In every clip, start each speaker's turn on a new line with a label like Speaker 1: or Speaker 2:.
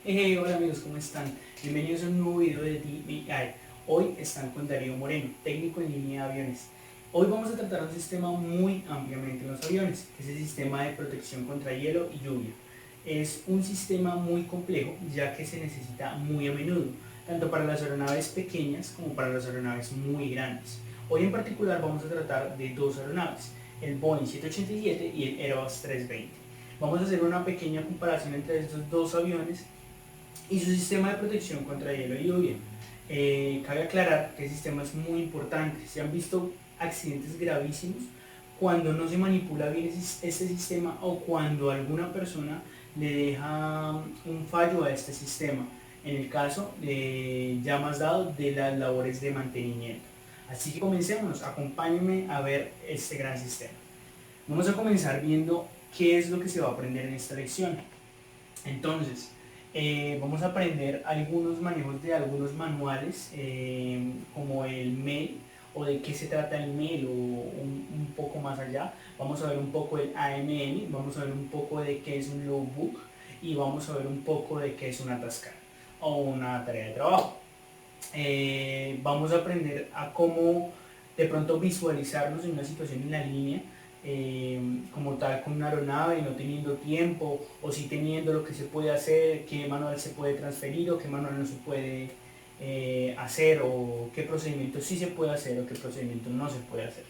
Speaker 1: Hola amigos, ¿cómo están? Bienvenidos a un nuevo video de DBI. Hoy están con Darío Moreno, técnico en línea de aviones. Hoy vamos a tratar un sistema muy ampliamente en los aviones, que es el sistema de protección contra hielo y lluvia. Es un sistema muy complejo, ya que se necesita muy a menudo, tanto para las aeronaves pequeñas como para las aeronaves muy grandes. Hoy en particular vamos a tratar de dos aeronaves, el Boeing 787 y el Airbus 320. Vamos a hacer una pequeña comparación entre estos dos aviones y su sistema de protección contra hielo y lluvia. Cabe aclarar que el sistema es muy importante. Se han visto accidentes gravísimos cuando no se manipula bien este sistema o cuando alguna persona le deja un fallo a este sistema. En el caso ya más dado de las labores de mantenimiento. Así que comencemos, acompáñenme a ver este gran sistema. Vamos a comenzar viendo qué es lo que se va a aprender en esta lección. Entonces, vamos a aprender algunos manejos de algunos manuales, como el MEL, o de qué se trata el MEL, o un poco más allá. Vamos a ver un poco el AMM, vamos a ver un poco de qué es un logbook, y vamos a ver un poco de qué es una tasca o una tarea de trabajo. Vamos a aprender a cómo de pronto visualizarnos en una situación en la línea, como tal con una aeronave, no teniendo tiempo, o si teniendo lo que se puede hacer, qué manual se puede transferir o qué manual no se puede hacer, o qué procedimiento sí se puede hacer o qué procedimiento no se puede hacer.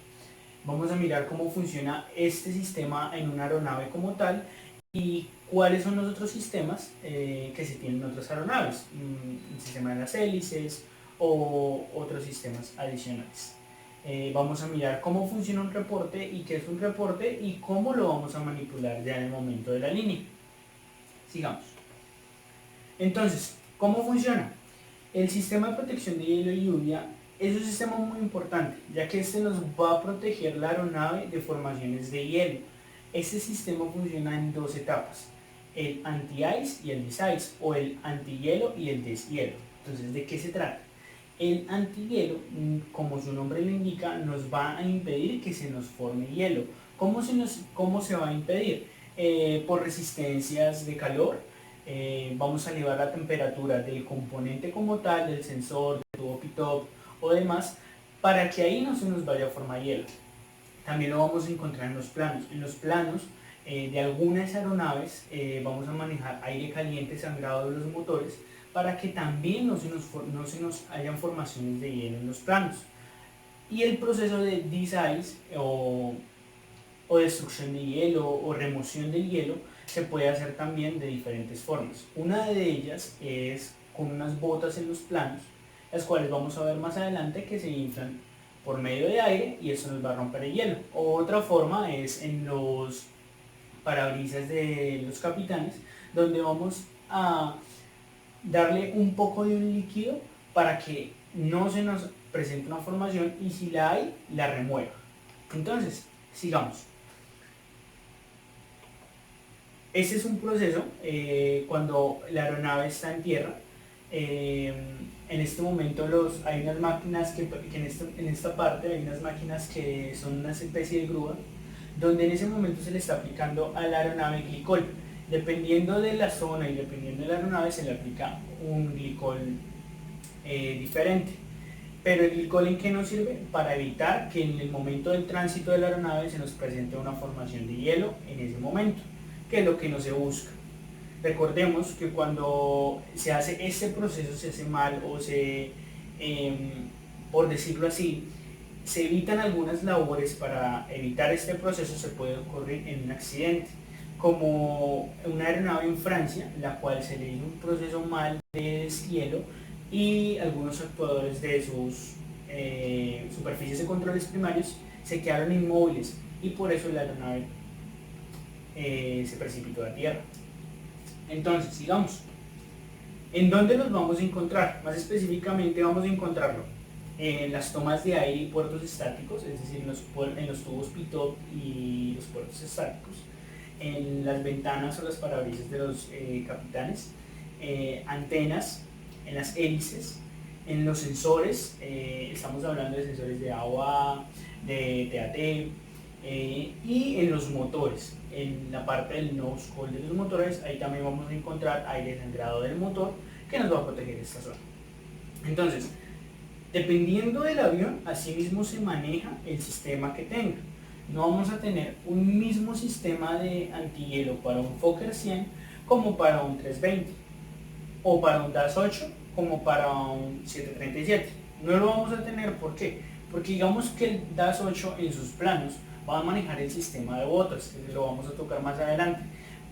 Speaker 1: Vamos a mirar cómo funciona este sistema en una aeronave como tal y cuáles son los otros sistemas que se tienen en otras aeronaves, el sistema de las hélices o otros sistemas adicionales. Vamos a mirar cómo funciona un reporte y qué es un reporte y cómo lo vamos a manipular ya en el momento de la línea. Sigamos. Entonces, ¿cómo funciona? El sistema de protección de hielo y lluvia es un sistema muy importante, ya que este nos va a proteger la aeronave de formaciones de hielo. Este sistema funciona en dos etapas, el anti-ice y el dis-ice, o el anti-hielo y el deshielo. Entonces, ¿de qué se trata? El antihielo, como su nombre lo indica, nos va a impedir que se nos forme hielo. ¿Cómo se va a impedir? Por resistencias de calor. Vamos a elevar la temperatura del componente como tal, del sensor, del tubo pitop o demás, para que ahí no se nos vaya a formar hielo. También lo vamos a encontrar en los planos. En los planos de algunas aeronaves vamos a manejar aire caliente sangrado de los motores para que también no se nos hayan formaciones de hielo en los planos. Y el proceso de desice o destrucción de hielo o remoción del hielo se puede hacer también de diferentes formas. Una de ellas es con unas botas en los planos, las cuales vamos a ver más adelante que se inflan por medio de aire y eso nos va a romper el hielo. Otra forma es en los parabrisas de los capitanes, donde vamos a darle un poco de un líquido para que no se nos presente una formación y si la hay, la remueva. Entonces, sigamos. Este es un proceso cuando la aeronave está en tierra. En este momento hay unas máquinas en esta parte hay unas máquinas que son una especie de grúa, donde en ese momento se le está aplicando a la aeronave glicol. Dependiendo de la zona y dependiendo de la aeronave se le aplica un glicol diferente. Pero el glicol, ¿en qué nos sirve? Para evitar que en el momento del tránsito de la aeronave se nos presente una formación de hielo en ese momento, que es lo que no se busca. Recordemos que cuando se hace este proceso se hace mal o por decirlo así, se evitan algunas labores. Para evitar este proceso se puede ocurrir en un accidente, como una aeronave en Francia, la cual se le hizo un proceso mal de deshielo y algunos actuadores de sus superficies de controles primarios se quedaron inmóviles y por eso la aeronave se precipitó a tierra. Entonces, sigamos. ¿En dónde los vamos a encontrar? Más específicamente vamos a encontrarlo en las tomas de aire y puertos estáticos, es decir, en los tubos pitop y los puertos estáticos, en las ventanas o las parabrisas de los capitanes, antenas, en las hélices, en los sensores, estamos hablando de sensores de agua, de TAT, Y en los motores, en la parte del nose cone de los motores, ahí también vamos a encontrar aire sangrado del motor que nos va a proteger esta zona. Entonces, dependiendo del avión, así mismo se maneja el sistema que tenga. No vamos a tener un mismo sistema de antihielo para un Fokker 100 como para un 320 o para un DAS 8 como para un 737. No lo vamos a tener, ¿por qué? Porque digamos que el DAS 8 en sus planos va a manejar el sistema de botas, que lo vamos a tocar más adelante.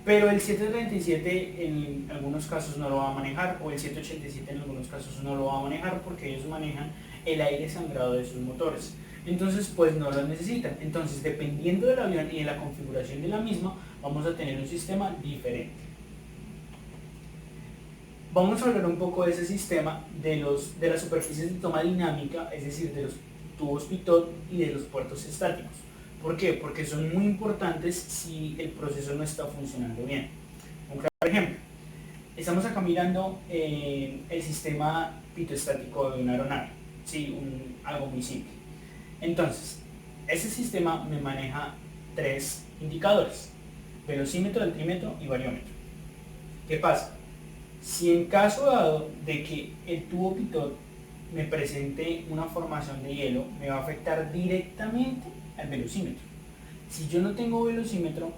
Speaker 1: Pero el 737 en algunos casos no lo va a manejar, o el 787 en algunos casos no lo va a manejar porque ellos manejan el aire sangrado de sus motores. Entonces pues no lo necesitan. Entonces dependiendo del avión y de la configuración de la misma, vamos a tener un sistema diferente. Vamos a hablar un poco de ese sistema, de las superficies de toma dinámica, es decir, de los tubos pitot y de los puertos estáticos. ¿Por qué? Porque son muy importantes si el proceso no está funcionando bien. Un claro ejemplo, estamos acá mirando el sistema pitoestático de una aeronave, ¿sí? Algo muy simple. Entonces, ese sistema me maneja tres indicadores: velocímetro, altímetro y bariómetro. ¿Qué pasa? Si en caso dado de que el tubo pitot me presente una formación de hielo, me va a afectar directamente al velocímetro. Si yo no tengo velocímetro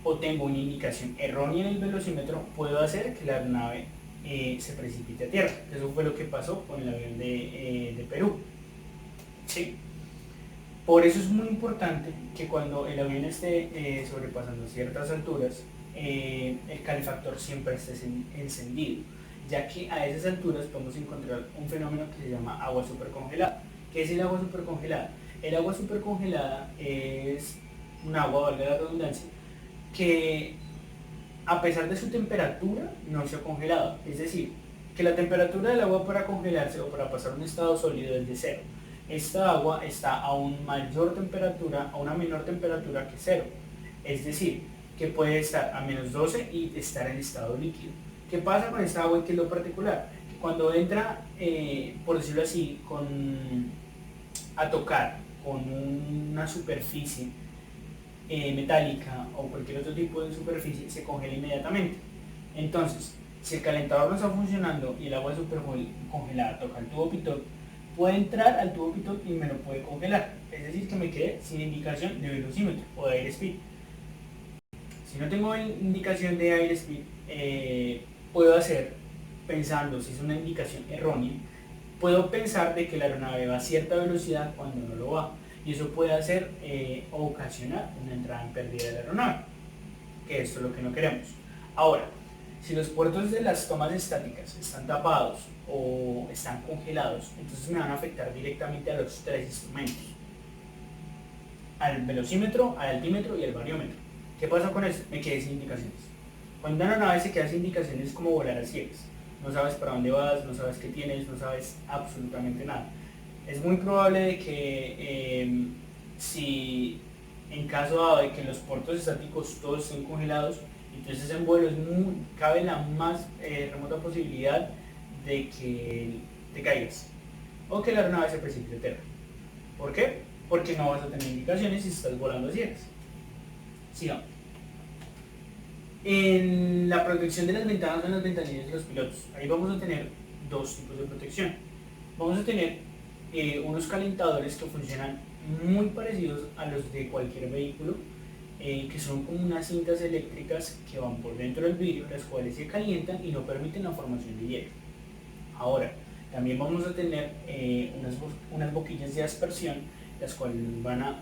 Speaker 1: o tengo una indicación errónea en el velocímetro, puedo hacer que la aeronave se precipite a tierra. Eso fue lo que pasó con el avión de Perú. ¿Sí? Por eso es muy importante que cuando el avión esté sobrepasando ciertas alturas, el calefactor siempre esté encendido, ya que a esas alturas podemos encontrar un fenómeno que se llama agua supercongelada. ¿Qué es el agua supercongelada? El agua supercongelada es un agua, valga la redundancia, que a pesar de su temperatura no se ha congelado. Es decir, que la temperatura del agua para congelarse o para pasar a un estado sólido es de cero. Esta agua está a una menor temperatura que cero. Es decir, que puede estar a menos 12 y estar en estado líquido. ¿Qué pasa con esta agua y qué es lo particular? Que cuando entra, por decirlo así, a tocar con una superficie metálica o cualquier otro tipo de superficie, se congela inmediatamente. Entonces, si el calentador no está funcionando y el agua super congelada toca el tubo pitot, puede entrar al tubo pitot y me lo puede congelar. Es decir, que me quede sin indicación de velocímetro o de air speed. Si no tengo indicación de air speed, puedo hacer, pensando si es una indicación errónea, puedo pensar de que la aeronave va a cierta velocidad cuando no lo va. Y eso puede hacer o ocasionar una entrada en pérdida de la aeronave, que esto es lo que no queremos. Ahora, si los puertos de las tomas estáticas están tapados o están congelados, entonces me van a afectar directamente a los tres instrumentos: al velocímetro, al altímetro y al bariómetro. ¿Qué pasa con eso? Me quedé sin indicaciones. Cuando una aeronave se queda sin indicaciones es como volar a ciegas. No sabes para dónde vas, no sabes qué tienes, no sabes absolutamente nada. Es muy probable de que si en caso dado de que los puertos estáticos todos estén congelados, entonces en vuelo cabe la más remota posibilidad de que te caigas o que la aeronave se precipite a tierra. ¿Por qué? Porque no vas a tener indicaciones si estás volando a ciegas. Sigamos. En la protección de las ventanas o en las ventanillas de los pilotos, ahí vamos a tener dos tipos de protección. Vamos a tener unos calentadores que funcionan muy parecidos a los de cualquier vehículo, que son como unas cintas eléctricas que van por dentro del vidrio, las cuales se calientan y no permiten la formación de hielo. Ahora, también vamos a tener unas boquillas de aspersión, las cuales van a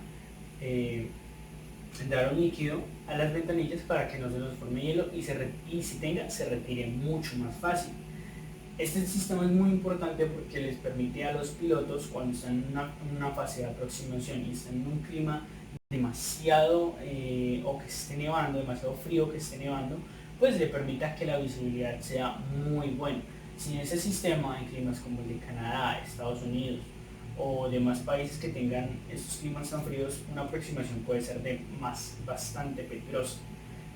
Speaker 1: dar un líquido a las ventanillas para que no se nos forme hielo y si se retire mucho más fácil. Este sistema es muy importante porque les permite a los pilotos, cuando están en una fase de aproximación y están en un clima demasiado o que esté nevando, demasiado frío, que esté nevando, pues le permita que la visibilidad sea muy buena. Sin ese sistema, en climas como el de Canadá, Estados Unidos o demás países que tengan estos climas tan fríos, una aproximación puede ser bastante peligrosa.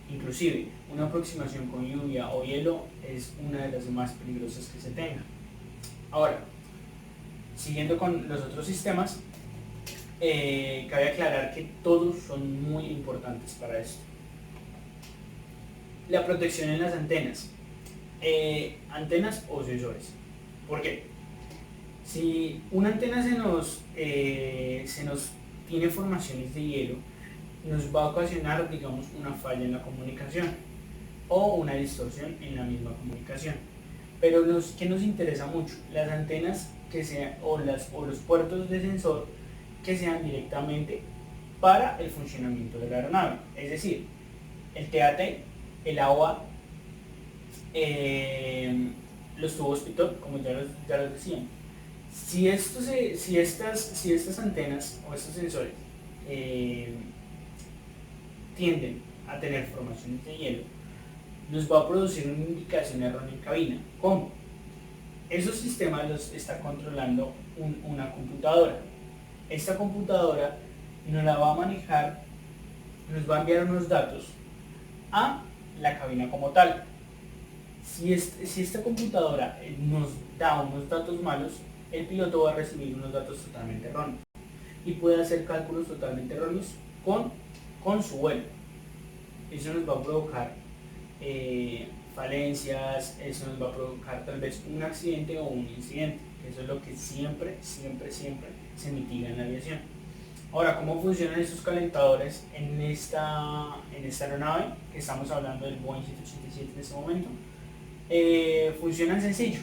Speaker 1: Inclusive, una aproximación con lluvia o hielo es una de las más peligrosas que se tenga. Ahora, siguiendo con los otros sistemas, cabe aclarar que todos son muy importantes para esto. La protección en las antenas. Antenas o sensores. ¿Por qué? Si una antena se nos tiene formaciones de hielo, nos va a ocasionar, digamos, una falla en la comunicación o una distorsión en la misma comunicación. Pero que nos interesa mucho, las antenas que sean, o los puertos de sensor que sean directamente para el funcionamiento de la aeronave. Es decir, el TAT, el AOA, los tubos pitot, como ya los decían. Si estas antenas o estos sensores tienden a tener formaciones de hielo, nos va a producir una indicación errónea en cabina. ¿Cómo? Esos sistemas los está controlando una computadora. Esta computadora nos la va a manejar, nos va a enviar unos datos a la cabina como tal. Si esta computadora nos da unos datos malos, el piloto va a recibir unos datos totalmente erróneos y puede hacer cálculos totalmente erróneos con su vuelo. Eso nos va a provocar falencias, eso nos va a provocar tal vez un accidente o un incidente. Eso es lo que siempre se mitiga en la aviación. Ahora, ¿cómo funcionan estos calentadores en esta aeronave? Que estamos hablando del Boeing 787 en este momento. Funcionan sencillo.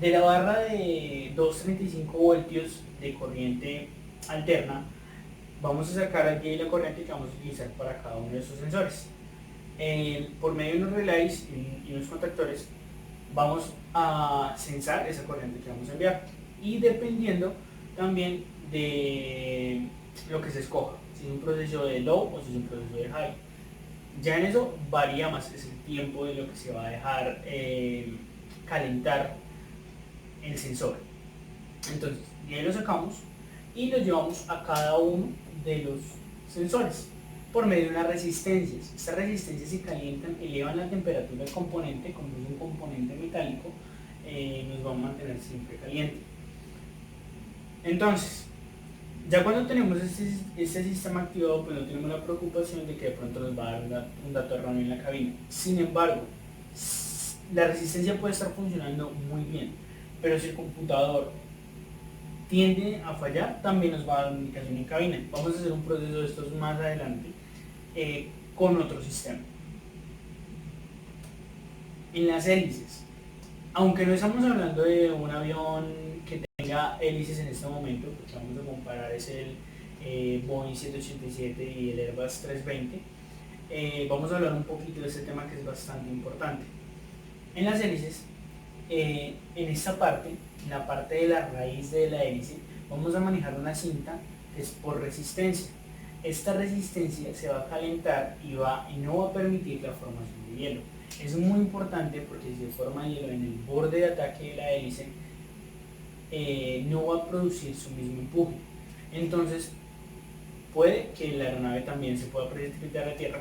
Speaker 1: De la barra de 235 voltios de corriente alterna, vamos a sacar aquí la corriente que vamos a utilizar para cada uno de estos sensores. Por medio de unos relays y unos contactores vamos a censar esa corriente que vamos a enviar, y dependiendo también de lo que se escoja, si es un proceso de low o si es un proceso de high. Ya en eso varía más, es el tiempo de lo que se va a dejar calentar el sensor. Entonces, de ahí lo sacamos y lo llevamos a cada uno de los sensores por medio de unas resistencias. Estas resistencias se calientan, elevan la temperatura del componente, como es un componente metálico, nos va a mantener siempre caliente. Entonces, ya cuando tenemos este sistema activado, pues no tenemos la preocupación de que de pronto nos va a dar un dato erróneo en la cabina. Sin embargo, la resistencia puede estar funcionando muy bien, pero si el computador tiende a fallar, también nos va a dar una indicación en cabina. Vamos a hacer un proceso de estos más adelante con otro sistema. En las hélices, aunque no estamos hablando de un avión que tenga hélices en este momento, porque vamos a comparar es el Boeing 787 y el Airbus 320, vamos a hablar un poquito de este tema que es bastante importante. En las hélices, en esta parte, en la parte de la raíz de la hélice, vamos a manejar una cinta que es por resistencia. Esta resistencia se va a calentar y no va a permitir la formación de hielo. Es muy importante porque si se forma hielo en el borde de ataque de la hélice, no va a producir su mismo empuje. Entonces, puede que la aeronave también se pueda precipitar a tierra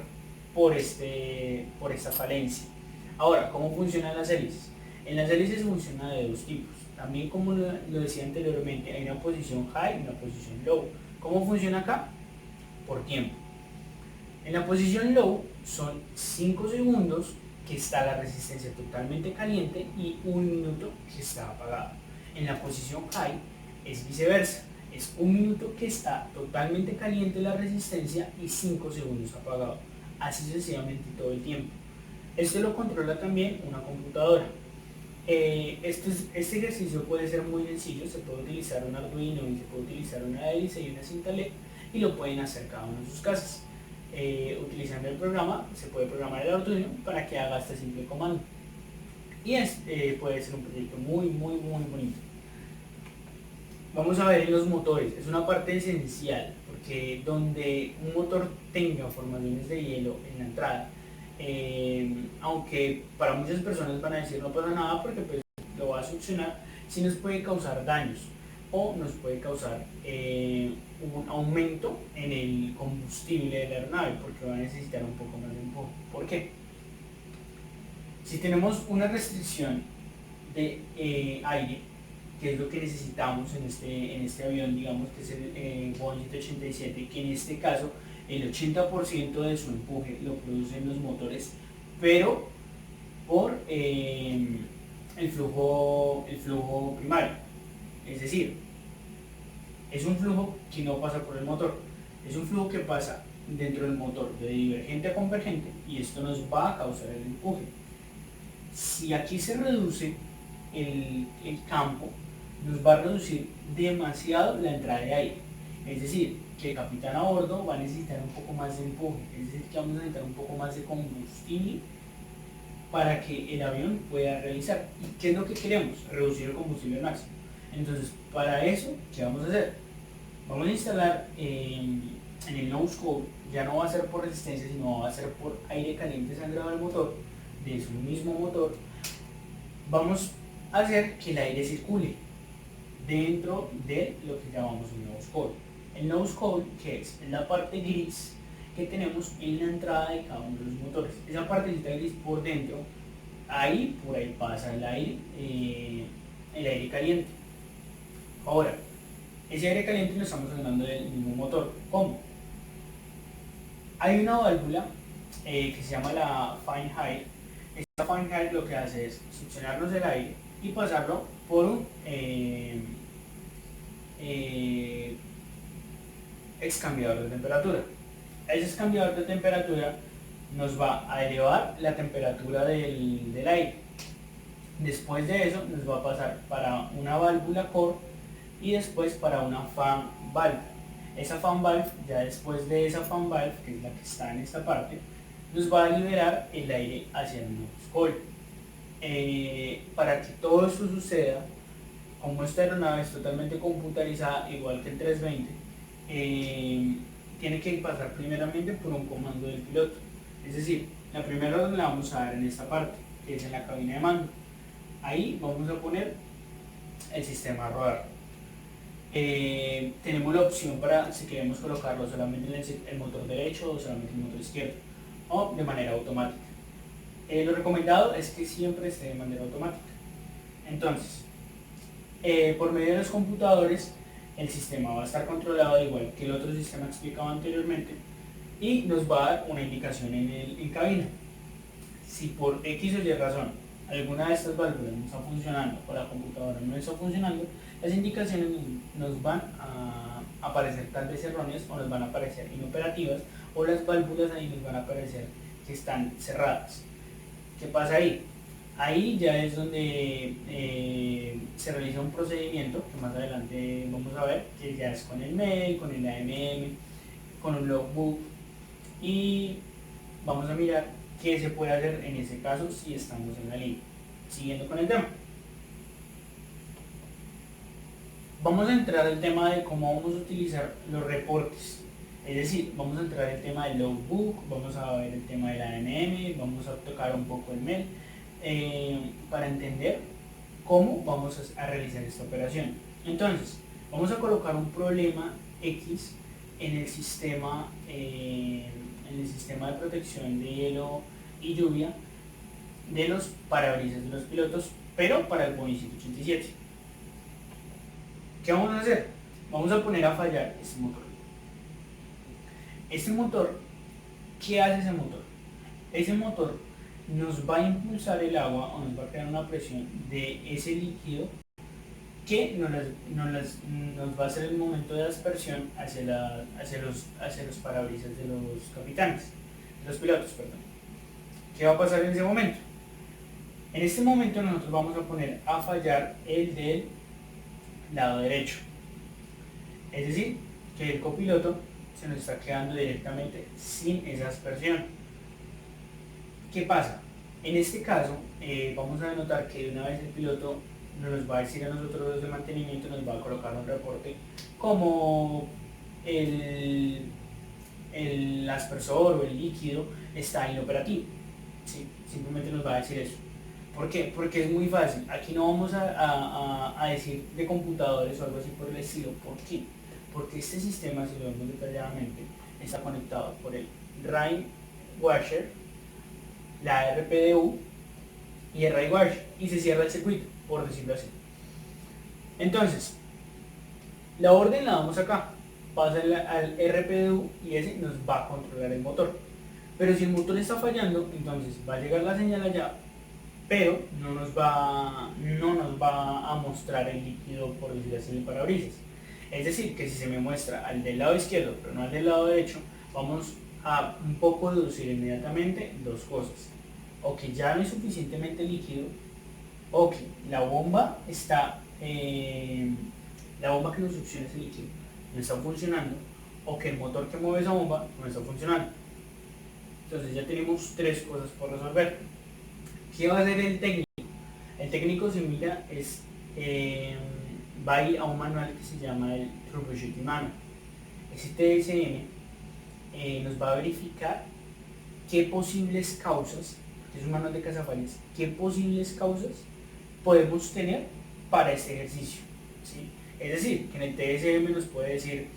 Speaker 1: por esta falencia. Ahora, ¿cómo funcionan las hélices? En las hélices funciona de dos tipos. También, como lo decía anteriormente, hay una posición high y una posición low. ¿Cómo funciona acá? Por tiempo. En la posición low son 5 segundos que está la resistencia totalmente caliente y 1 minuto que está apagado. En la posición high es viceversa. Es 1 minuto que está totalmente caliente la resistencia y 5 segundos apagado. Así sucesivamente todo el tiempo. Esto lo controla también una computadora. Este ejercicio puede ser muy sencillo. Se puede utilizar un Arduino y se puede utilizar una hélice y una cinta LED y lo pueden hacer cada uno en sus casas. Utilizando el programa, se puede programar el Arduino para que haga este simple comando. Y puede ser un proyecto muy bonito. Vamos a ver en los motores, es una parte esencial, porque donde un motor tenga formaciones de hielo en la entrada, aunque para muchas personas van a decir no pasa nada porque pues lo va a succionar, sí nos puede causar daños o nos puede causar un aumento en el combustible de la aeronave porque va a necesitar un poco más de empuje. ¿Por qué? Si tenemos una restricción de aire, que es lo que necesitamos en este avión, digamos que es el Boeing 787, que en este caso el 80% de su empuje lo producen los motores, pero por el flujo primario. Es decir, es un flujo que no pasa por el motor, es un flujo que pasa dentro del motor de divergente a convergente y esto nos va a causar el empuje. Si aquí se reduce el campo, nos va a reducir demasiado la entrada de aire. Es decir, que el capitán a bordo va a necesitar un poco más de empuje, es decir, que vamos a necesitar un poco más de combustible para que el avión pueda realizar. ¿Y qué es lo que queremos? Reducir el combustible al máximo. Entonces, para eso, ¿qué vamos a hacer? Vamos a instalar en el nose cone, ya no va a ser por resistencia, sino va a ser por aire caliente sangrado del motor, de su mismo motor. Vamos a hacer que el aire circule dentro de lo que llamamos un nose cone. El nose cone, que es la parte gris que tenemos en la entrada de cada uno de los motores. Esa partecita gris por dentro, por ahí pasa el aire caliente. Ahora, ese aire caliente lo estamos hablando del mismo motor. ¿Cómo? Hay una válvula que se llama la fan hide. Esta fan hide lo que hace es succionarnos el aire y pasarlo por un excambiador de temperatura. Ese excambiador de temperatura nos va a elevar la temperatura del aire. Después de eso nos va a pasar para una válvula core y después para una fan valve. Esa fan valve, ya después de esa fan valve, que es la que está en esta parte, nos va a liberar el aire hacia el nose cone. Para que todo esto suceda, como esta aeronave es totalmente computarizada, igual que el 320, tiene que pasar primeramente por un comando del piloto. Es decir, la primera orden la vamos a dar en esta parte, que es en la cabina de mando. Ahí vamos a poner el sistema rodar. Tenemos la opción para si queremos colocarlo solamente en el motor derecho o solamente en el motor izquierdo, o de manera automática. Lo recomendado es que siempre esté de manera automática. Entonces, por medio de los computadores, el sistema va a estar controlado igual que el otro sistema explicado anteriormente y nos va a dar una indicación en cabina. Si por X o Y razón alguna de estas válvulas no está funcionando o la computadora no está funcionando, las indicaciones nos van a aparecer tal vez erróneas o nos van a aparecer inoperativas o las válvulas ahí nos van a aparecer que están cerradas. ¿Qué pasa ahí? Ahí ya es donde se realiza un procedimiento que más adelante vamos a ver, que ya es con el mail, con el AMM, con un logbook y vamos a mirar qué se puede hacer en ese caso si estamos en la línea. Siguiendo con el tema. Vamos a entrar al tema de cómo vamos a utilizar los reportes. Es decir, vamos a entrar al tema del logbook, vamos a ver el tema del AMM, vamos a tocar un poco el mail, para entender cómo vamos a realizar esta operación. Entonces, vamos a colocar un problema X en el sistema de protección de hielo y lluvia de los parabrisas de los pilotos, pero para el Boeing 787. ¿Qué vamos a hacer? Vamos a poner a fallar este motor. Este motor, ¿qué hace ese motor? Ese motor nos va a impulsar el agua o nos va a crear una presión de ese líquido que nos va a hacer el momento de aspersión hacia los parabrisas de los capitanes, de los pilotos, perdón. ¿Qué va a pasar en ese momento? En este momento nosotros vamos a poner a fallar el del lado derecho. Es decir, que el copiloto se nos está quedando directamente sin esa aspersión. ¿Qué pasa? En este caso, vamos a notar que de una vez el piloto nos va a decir a nosotros los de mantenimiento, nos va a colocar un reporte como el aspersor o el líquido está inoperativo. ¿Sí? Simplemente nos va a decir eso. ¿Por qué? Porque es muy fácil. Aquí no vamos a decir de computadores o algo así por el estilo. ¿Por qué? Porque este sistema, si lo vemos detalladamente, está conectado por el rain washer, la RPDU y el rain washer, y se cierra el circuito, por decirlo así. Entonces, la orden la damos acá, pasa al RPDU y ese nos va a controlar el motor. Pero si el motor está fallando, entonces va a llegar la señal allá, pero no nos va a mostrar el líquido, por decirlo así, en el parabrisas. Es decir, que si se me muestra al del lado izquierdo, pero no al del lado derecho, vamos a un poco deducir inmediatamente dos cosas. O que ya no hay suficientemente líquido, o que la bomba que nos succiona ese líquido no está funcionando, o que el motor que mueve esa bomba no está funcionando. Entonces ya tenemos tres cosas por resolver. ¿Qué va a hacer el técnico? El técnico se mira, va a ir a un manual que se llama el Troubleshooting Manual. Ese TSM nos va a verificar qué posibles causas, que es un manual de Casafalles, qué posibles causas podemos tener para este ejercicio, ¿sí? Es decir, que en el TSM nos puede decir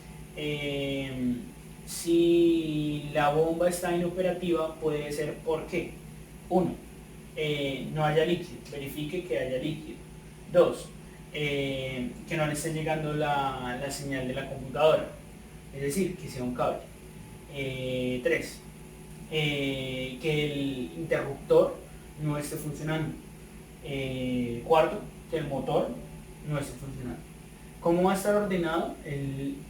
Speaker 1: si la bomba está inoperativa, puede ser porque, uno, no haya líquido, verifique que haya líquido. Dos, que no le esté llegando la señal de la computadora, es decir, que sea un cable. Tres, que el interruptor no esté funcionando. Cuarto, que el motor no esté funcionando. ¿Cómo va a estar ordenado?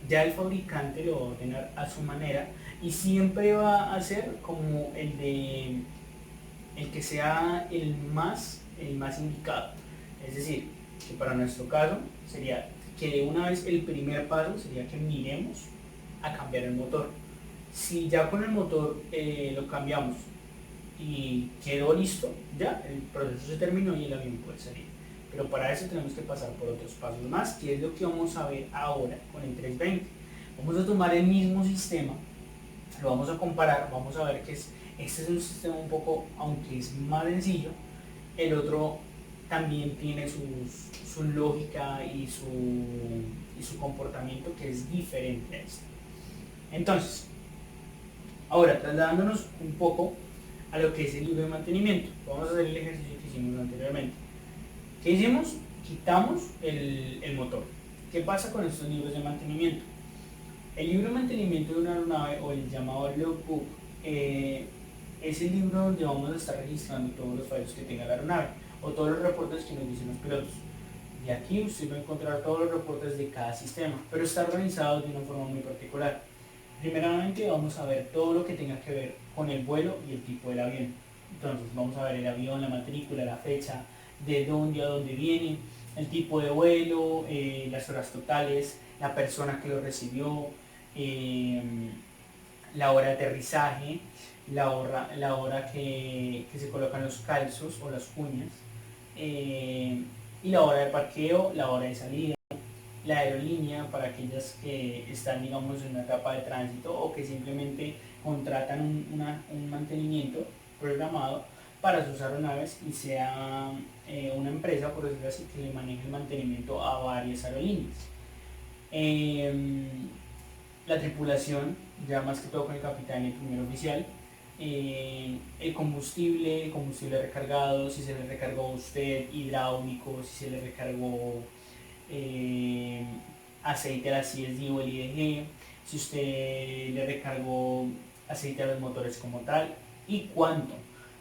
Speaker 1: Ya el fabricante lo va a ordenar a su manera y siempre va a ser como el que sea el más indicado. Es decir, que para nuestro caso sería que de una vez el primer paso sería que miremos a cambiar el motor. Si ya con el motor lo cambiamos y quedó listo, ya el proceso se terminó y el avión puede salir. Pero para eso tenemos que pasar por otros pasos más, que es lo que vamos a ver ahora con el 320. Vamos a tomar el mismo sistema, lo vamos a comparar, vamos a ver que este es un sistema un poco, aunque es más sencillo, el otro también tiene su lógica y su comportamiento que es diferente a este. Entonces, ahora trasladándonos un poco a lo que es el libro de mantenimiento, vamos a hacer el ejercicio que hicimos anteriormente. ¿Qué hicimos? Quitamos el motor. ¿Qué pasa con estos libros de mantenimiento? El libro de mantenimiento de una aeronave, o el llamado logbook, es el libro donde vamos a estar registrando todos los fallos que tenga la aeronave o todos los reportes que nos dicen los pilotos. Y aquí usted va a encontrar todos los reportes de cada sistema, pero está organizado de una forma muy particular. Primeramente vamos a ver todo lo que tenga que ver con el vuelo y el tipo del avión. Entonces vamos a ver el avión, la matrícula, la fecha, de dónde a dónde viene, el tipo de vuelo, las horas totales, la persona que lo recibió, la hora de aterrizaje, la hora que se colocan los calzos o las cuñas, y la hora de parqueo, la hora de salida, la aerolínea para aquellas que están, digamos, en una etapa de tránsito o que simplemente contratan un mantenimiento programado para sus aeronaves y sea una empresa, por decirlo así, que le maneje el mantenimiento a varias aerolíneas. La tripulación, ya más que todo con el capitán y el primer oficial, el combustible recargado, si se le recargó a usted, hidráulico, si se le recargó eh, aceite a la CSD o el IDG, si usted le recargó aceite a los motores como tal y cuánto.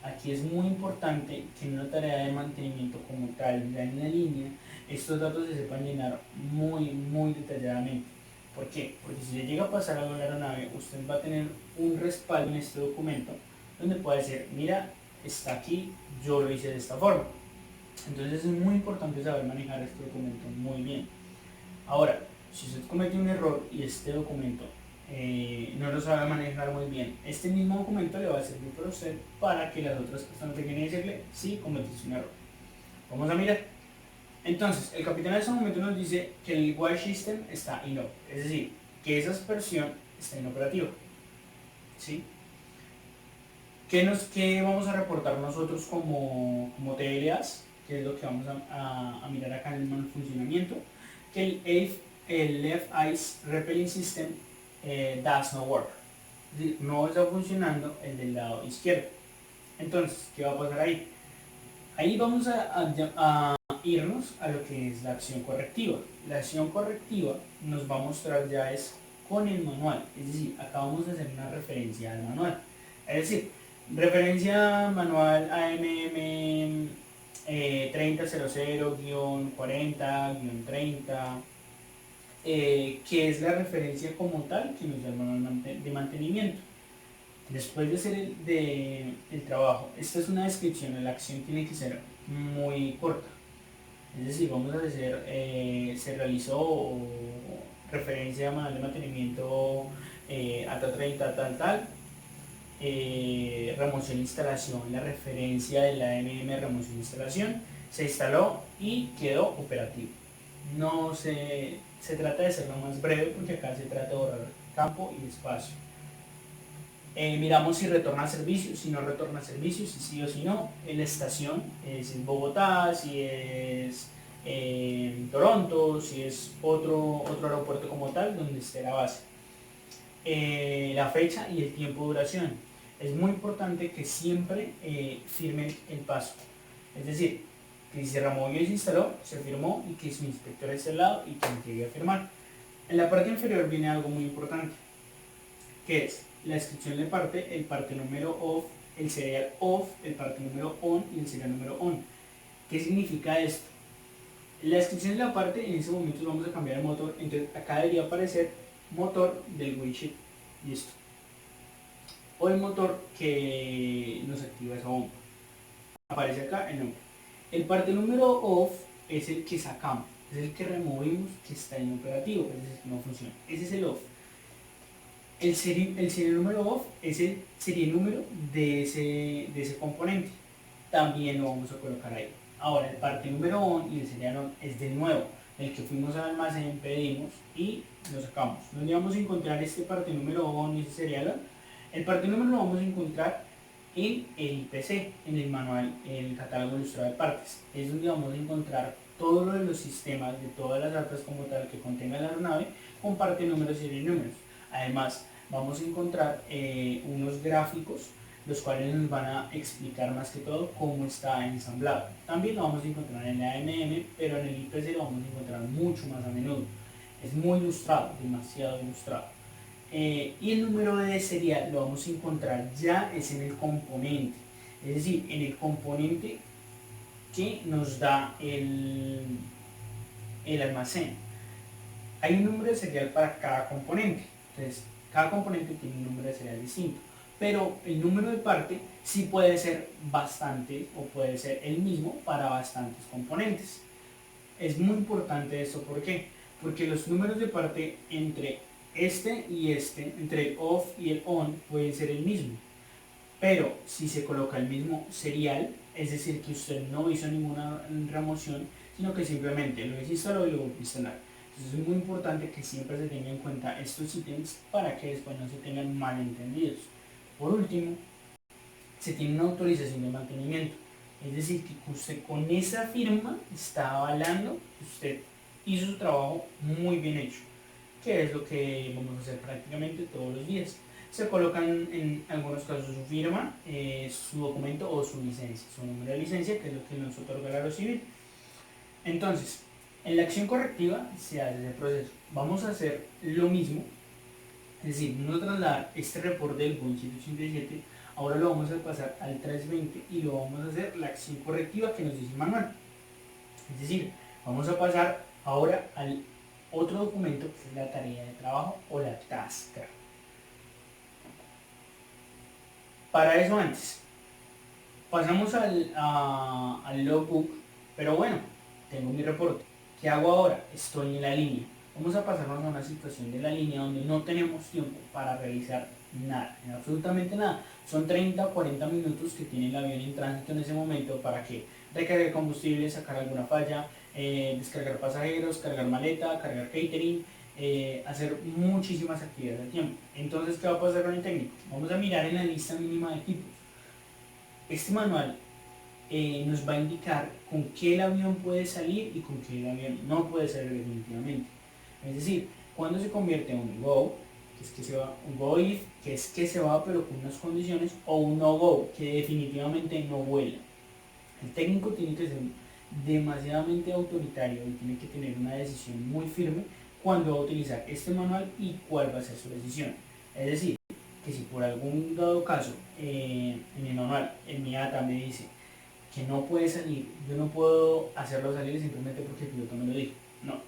Speaker 1: Aquí es muy importante que en una tarea de mantenimiento como tal, ya en la línea, estos datos se sepan llenar muy detalladamente. ¿Por qué? Porque si le llega a pasar algo a la aeronave, usted va a tener un respaldo en este documento donde puede decir, mira, está aquí, yo lo hice de esta forma. Entonces es muy importante saber manejar este documento muy bien. Ahora, si usted comete un error y este documento no lo sabe manejar muy bien, este mismo documento le va a servir para usted para que las otras personas tengan que decirle, sí, cometiste un error. Vamos a mirar. Entonces, el capitán en ese momento nos dice que el wire system está inoperable, es decir, que esa aspersión está inoperativa. ¿Sí? ¿Qué vamos a reportar nosotros como TLAs? Que es lo que vamos a mirar acá en el mal funcionamiento. Que el Left Ice Repelling System does not work. Es decir, no está funcionando el del lado izquierdo. Entonces, ¿qué va a pasar ahí? Ahí vamos a irnos a lo que es la acción correctiva. La acción correctiva nos va a mostrar ya es con el manual, es decir, acá vamos a hacer una referencia al manual. Es decir, referencia manual AMM 3000-40-30, que es la referencia como tal que nos da el manual de mantenimiento. Después de hacer el trabajo, esta es una descripción, la acción tiene que ser muy corta. Es decir, vamos a hacer, se realizó referencia a manual de mantenimiento ATA 30 tal tal, remoción e instalación, la referencia de la AMM remoción e instalación, se instaló y quedó operativo. No se trata de ser lo más breve porque acá se trata de ahorrar campo y espacio. Miramos si retorna a servicio, si no retorna a servicio, si sí o si no, en la estación, si es Bogotá, si es Toronto, si es otro aeropuerto como tal, donde esté la base. La fecha y el tiempo de duración. Es muy importante que siempre firmen el paso. Es decir, que si se removió y se instaló, se firmó y que su inspector esté al lado y que me llegue a firmar. En la parte inferior viene algo muy importante, que es la descripción de parte, el parte número off, el serial off, el parte número on y el serial número on. ¿Qué significa esto? La descripción de la parte, en ese momento vamos a cambiar el motor, entonces acá debería aparecer motor del windshield, listo. O el motor que nos activa esa bomba. Aparece acá el nombre. El parte número off es el que sacamos, es el que removimos que está inoperativo, es decir, que no funciona. Ese es el off. El serial número off es el serial número de ese componente. También lo vamos a colocar ahí. Ahora el parte número on y el serial on es de nuevo el que fuimos al almacén, pedimos y lo sacamos. ¿Dónde vamos a encontrar este parte número on y ese serial on? El parte número lo vamos a encontrar en el IPC, en el manual, en el catálogo ilustrado de partes. Es donde vamos a encontrar todo lo de los sistemas, de todas las datas como tal que contenga la aeronave, con parte números y serial números. Además, vamos a encontrar unos gráficos los cuales nos van a explicar más que todo cómo está ensamblado. También lo vamos a encontrar en la AMM, pero en el IPC lo vamos a encontrar mucho más a menudo. Es muy ilustrado, demasiado ilustrado. Y el número de serial lo vamos a encontrar ya es en el componente, es decir, en el componente que nos da el almacén. Hay un número de serial para cada componente, entonces cada componente tiene un número de serial distinto, pero el número de parte sí puede ser bastante o puede ser el mismo para bastantes componentes. Es muy importante esto, ¿por qué? Porque los números de parte entre este y este, entre el off y el on, pueden ser el mismo. Pero si se coloca el mismo serial, es decir, que usted no hizo ninguna remoción, sino que simplemente lo desinstaló y lo volvió a instalar. Entonces es muy importante que siempre se tenga en cuenta estos ítems para que después no se tengan malentendidos. Por último, se tiene una autorización de mantenimiento. Es decir, que usted con esa firma está avalando que usted hizo su trabajo muy bien hecho, que es lo que vamos a hacer prácticamente todos los días. Se colocan en algunos casos su firma, su documento o su licencia, su número de licencia, que es lo que nos otorga la Aerocivil. Entonces, en la acción correctiva se hace ese proceso. Vamos a hacer lo mismo, es decir, vamos a trasladar este reporte del Boeing 787, ahora lo vamos a pasar al 320 y lo vamos a hacer la acción correctiva que nos dice el manual. Es decir, vamos a pasar ahora al otro documento que es la tarea de trabajo o la task. Para eso antes, pasamos al logbook, pero bueno, tengo mi reporte. ¿Qué hago ahora? Estoy en la línea. Vamos a pasarnos a una situación de la línea donde no tenemos tiempo para realizar nada, absolutamente nada. Son 30 o 40 minutos que tiene el avión en tránsito en ese momento para que recargue combustible, sacar alguna falla, descargar pasajeros, cargar maleta, cargar catering, hacer muchísimas actividades al tiempo. Entonces, ¿qué va a pasar con el técnico? Vamos a mirar en la lista mínima de equipos. Este manual nos va a indicar con qué el avión puede salir y con qué el avión no puede salir definitivamente. Es decir, cuando se convierte en un go, que es que se va, un go if, que es que se va pero con unas condiciones, o un no go, que definitivamente no vuela. El técnico tiene que demasiadamente autoritario y tiene que tener una decisión muy firme cuando va a utilizar este manual y cuál va a ser su decisión. Es decir, que si por algún dado caso en el manual, en mi ATA me dice que no puede salir, yo no puedo hacerlo salir simplemente porque el piloto me lo dijo. No,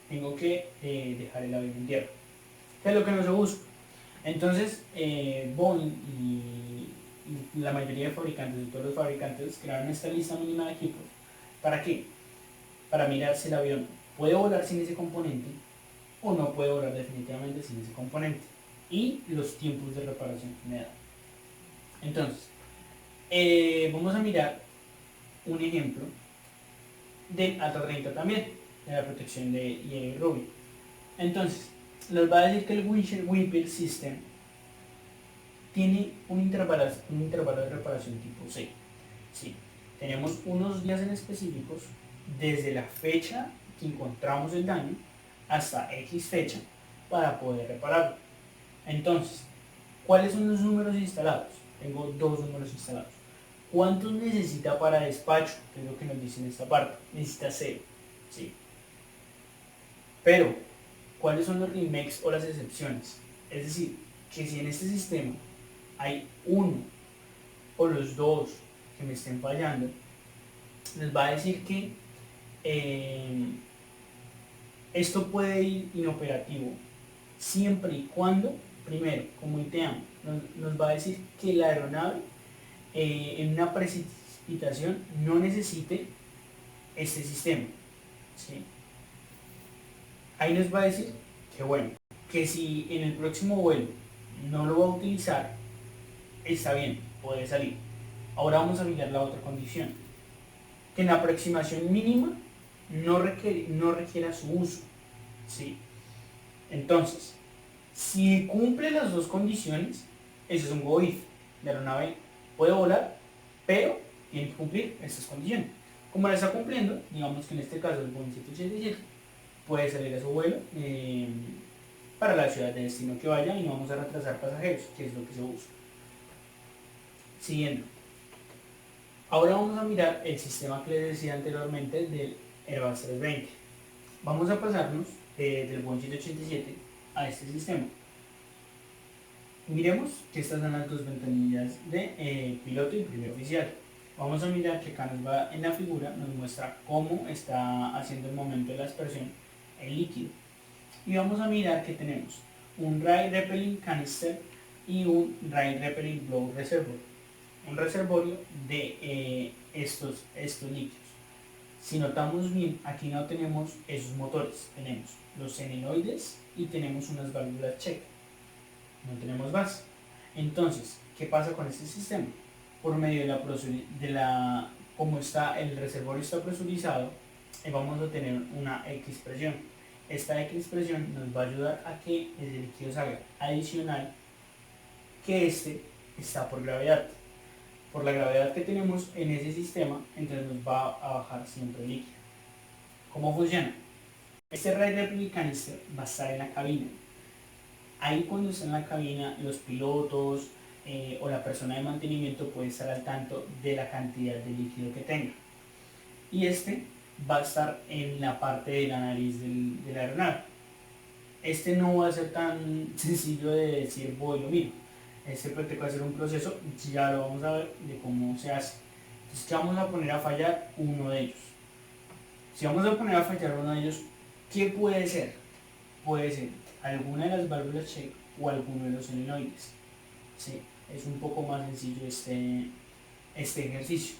Speaker 1: tengo que dejar el avión en tierra. ¿Qué es lo que no se busca? Entonces, Boeing y la mayoría de fabricantes, y todos los fabricantes, crearon esta lista mínima de equipos. ¿Para qué? Para mirar si el avión puede volar sin ese componente o no puede volar definitivamente sin ese componente. Y los tiempos de reparación que me da. Entonces, vamos a mirar un ejemplo del ATA30 también, de la protección de Ruby. Entonces, les va a decir que el Windshield Wiper System tiene un intervalo de reparación tipo C. Sí, tenemos unos días en específicos desde la fecha que encontramos el daño hasta X fecha para poder repararlo. Entonces, ¿cuáles son los números instalados? Tengo dos números instalados. ¿Cuántos necesita para despacho? Que es lo que nos dice en esta parte. Necesita 0. ¿Sí? Pero, ¿cuáles son los remakes o las excepciones? Es decir, que si en este sistema hay uno o los dos que me estén fallando, les va a decir que esto puede ir inoperativo siempre y cuando, primero, como ITEAM, nos va a decir que la aeronave en una precipitación no necesite este sistema. ¿Sí? Ahí nos va a decir que bueno, que si en el próximo vuelo no lo va a utilizar, está bien, puede salir. Ahora vamos a mirar la otra condición, que en la aproximación mínima no requiera su uso. ¿Sí? Entonces, si cumple las dos condiciones, eso es un go if. La aeronave puede volar, pero tiene que cumplir estas condiciones. Como la está cumpliendo, digamos que en este caso el Boeing 787 puede salir a su vuelo para la ciudad de destino que vaya y no vamos a retrasar pasajeros, que es lo que se busca. Siguiendo. Ahora vamos a mirar el sistema que les decía anteriormente del Airbus 320. Vamos a pasarnos del Boeing 787 a este sistema. Miremos que estas son las dos ventanillas de piloto y primer oficial. Vamos a mirar que acá nos va en la figura, nos muestra cómo está haciendo el momento de la aspersión el líquido. Y vamos a mirar que tenemos un Rain Repelling Canister y un Rain Repelling Blow Reservoir. Un reservorio de estos líquidos. Si notamos bien, aquí no tenemos esos motores, tenemos los senoides y tenemos unas válvulas check. No tenemos base. Entonces, ¿qué pasa con este sistema? Por medio como está el reservorio está presurizado, vamos a tener una X presión. Esta X presión nos va a ayudar a que el líquido salga adicional, que este está por gravedad. Por la gravedad que tenemos en ese sistema, entonces nos va a bajar siempre el líquido. ¿Cómo funciona? Este Rain Repelling Canister va a estar en la cabina. Ahí cuando está en la cabina, los pilotos o la persona de mantenimiento puede estar al tanto de la cantidad de líquido que tenga. Y este va a estar en la parte de la nariz de la aeronave. Este no va a ser tan sencillo de decir voy y lo miro. Este puede hacer un proceso, ya lo vamos a ver de cómo se hace. Entonces, ¿qué vamos a poner a fallar? Uno de ellos. Si vamos a poner a fallar uno de ellos, ¿qué puede ser? Puede ser alguna de las válvulas check o alguno de los solenoides. ¿Sí? Es un poco más sencillo este ejercicio.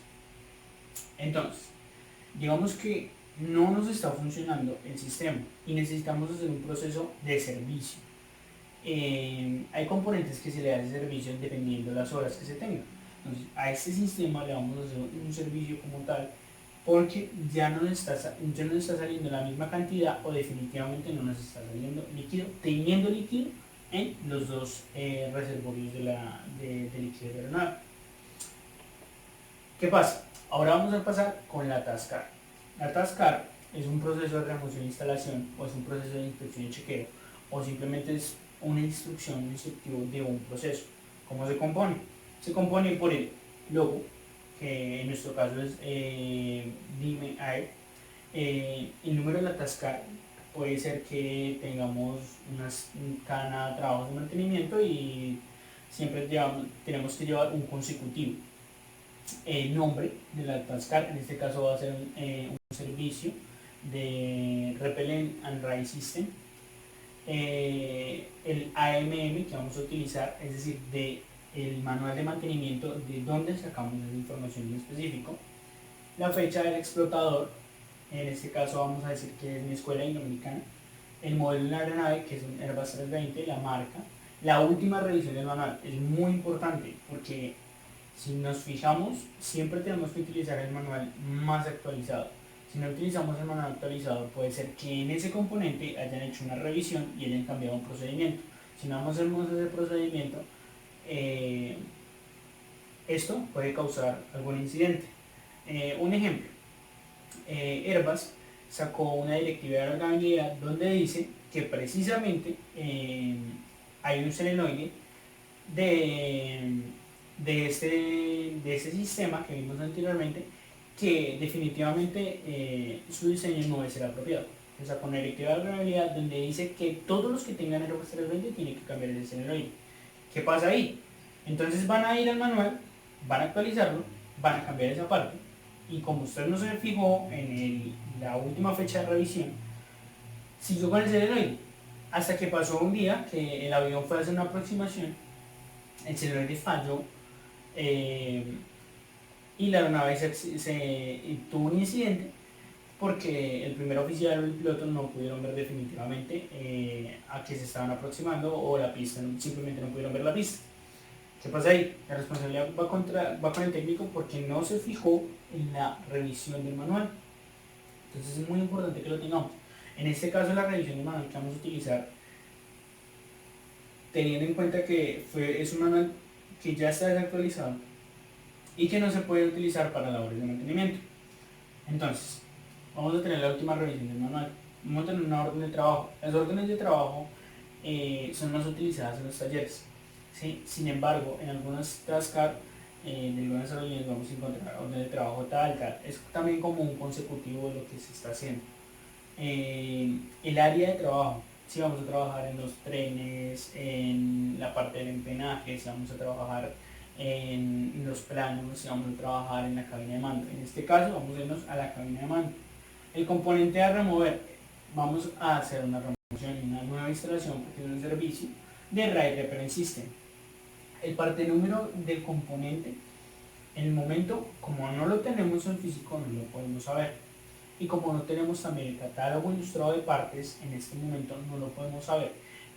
Speaker 1: Entonces, digamos que no nos está funcionando el sistema y necesitamos hacer un proceso de servicio. Hay componentes que se le hace servicio dependiendo de las horas que se tengan. Entonces, a este sistema le vamos a hacer un servicio como tal porque ya no nos está saliendo la misma cantidad o definitivamente no nos está saliendo líquido, teniendo líquido en los dos reservorios de líquido de la aeronave. ¿Qué pasa? Ahora vamos a pasar con la TASCAR. La TASCAR es un proceso de remoción e instalación o es un proceso de inspección y chequeo o simplemente es una instrucción, un instructivo de un proceso. ¿Cómo se compone? Se compone por el logo, que en nuestro caso es Dime Air. El número de la tasca puede ser que tengamos cada trabajo de mantenimiento y siempre tenemos que llevar un consecutivo. El nombre de la Tascar, en este caso va a ser un servicio de Repellent and Rise System. El AMM que vamos a utilizar, es decir, el manual de mantenimiento, de dónde sacamos esa información en específico. La fecha del explotador, en este caso vamos a decir que es mi escuela indoamericana. El modelo de la aeronave, que es un Airbus 320, la marca. La última revisión del manual es muy importante porque si nos fijamos, siempre tenemos que utilizar el manual más actualizado. Si no utilizamos el manual actualizado, puede ser que en ese componente hayan hecho una revisión y hayan cambiado un procedimiento. Si no hacemos ese procedimiento, eh, esto puede causar algún incidente. Un ejemplo, Airbus sacó una directiva de aerogabilidad donde dice que precisamente hay un solenoide de, de este sistema que vimos anteriormente que definitivamente su diseño no es el apropiado. O sea, con la directiva de aerogabilidad donde dice que todos los que tengan Airbus 320 tienen que cambiar ese solenoide. ¿Qué pasa ahí? Entonces van a ir al manual, van a actualizarlo, van a cambiar esa parte y como usted no se fijó en la última fecha de revisión, siguió con el solenoide hasta que pasó un día que el avión fue a hacer una aproximación, el solenoide falló y la aeronave tuvo un incidente porque el primer oficial o el piloto no pudieron ver definitivamente a qué se estaban aproximando o la pista, simplemente no pudieron ver la pista. ¿Qué pasa ahí? La responsabilidad va con el técnico porque no se fijó en la revisión del manual. Entonces es muy importante que lo tengamos. En este caso la revisión del manual que vamos a utilizar, teniendo en cuenta que es un manual que ya está desactualizado y que no se puede utilizar para labores de mantenimiento. Entonces, vamos a tener la última revisión del manual. Vamos a tener una orden de trabajo. Las órdenes de trabajo son más utilizadas en los talleres. ¿Sí? Sin embargo, en algunas TASCAR de algunas aerolíneas vamos a encontrar orden de trabajo tal. Es también como un consecutivo de lo que se está haciendo. El área de trabajo. Si vamos a trabajar en los trenes, en la parte del empenaje, si vamos a trabajar en los planos, si vamos a trabajar en la cabina de mando. En este caso vamos a irnos a la cabina de mando. El componente a remover, vamos a hacer una remoción y una nueva instalación porque es un servicio de Ride Repellent System. El parte número del componente, en el momento, como no lo tenemos en físico, no lo podemos saber. Y como no tenemos también el catálogo ilustrado de partes, en este momento no lo podemos saber.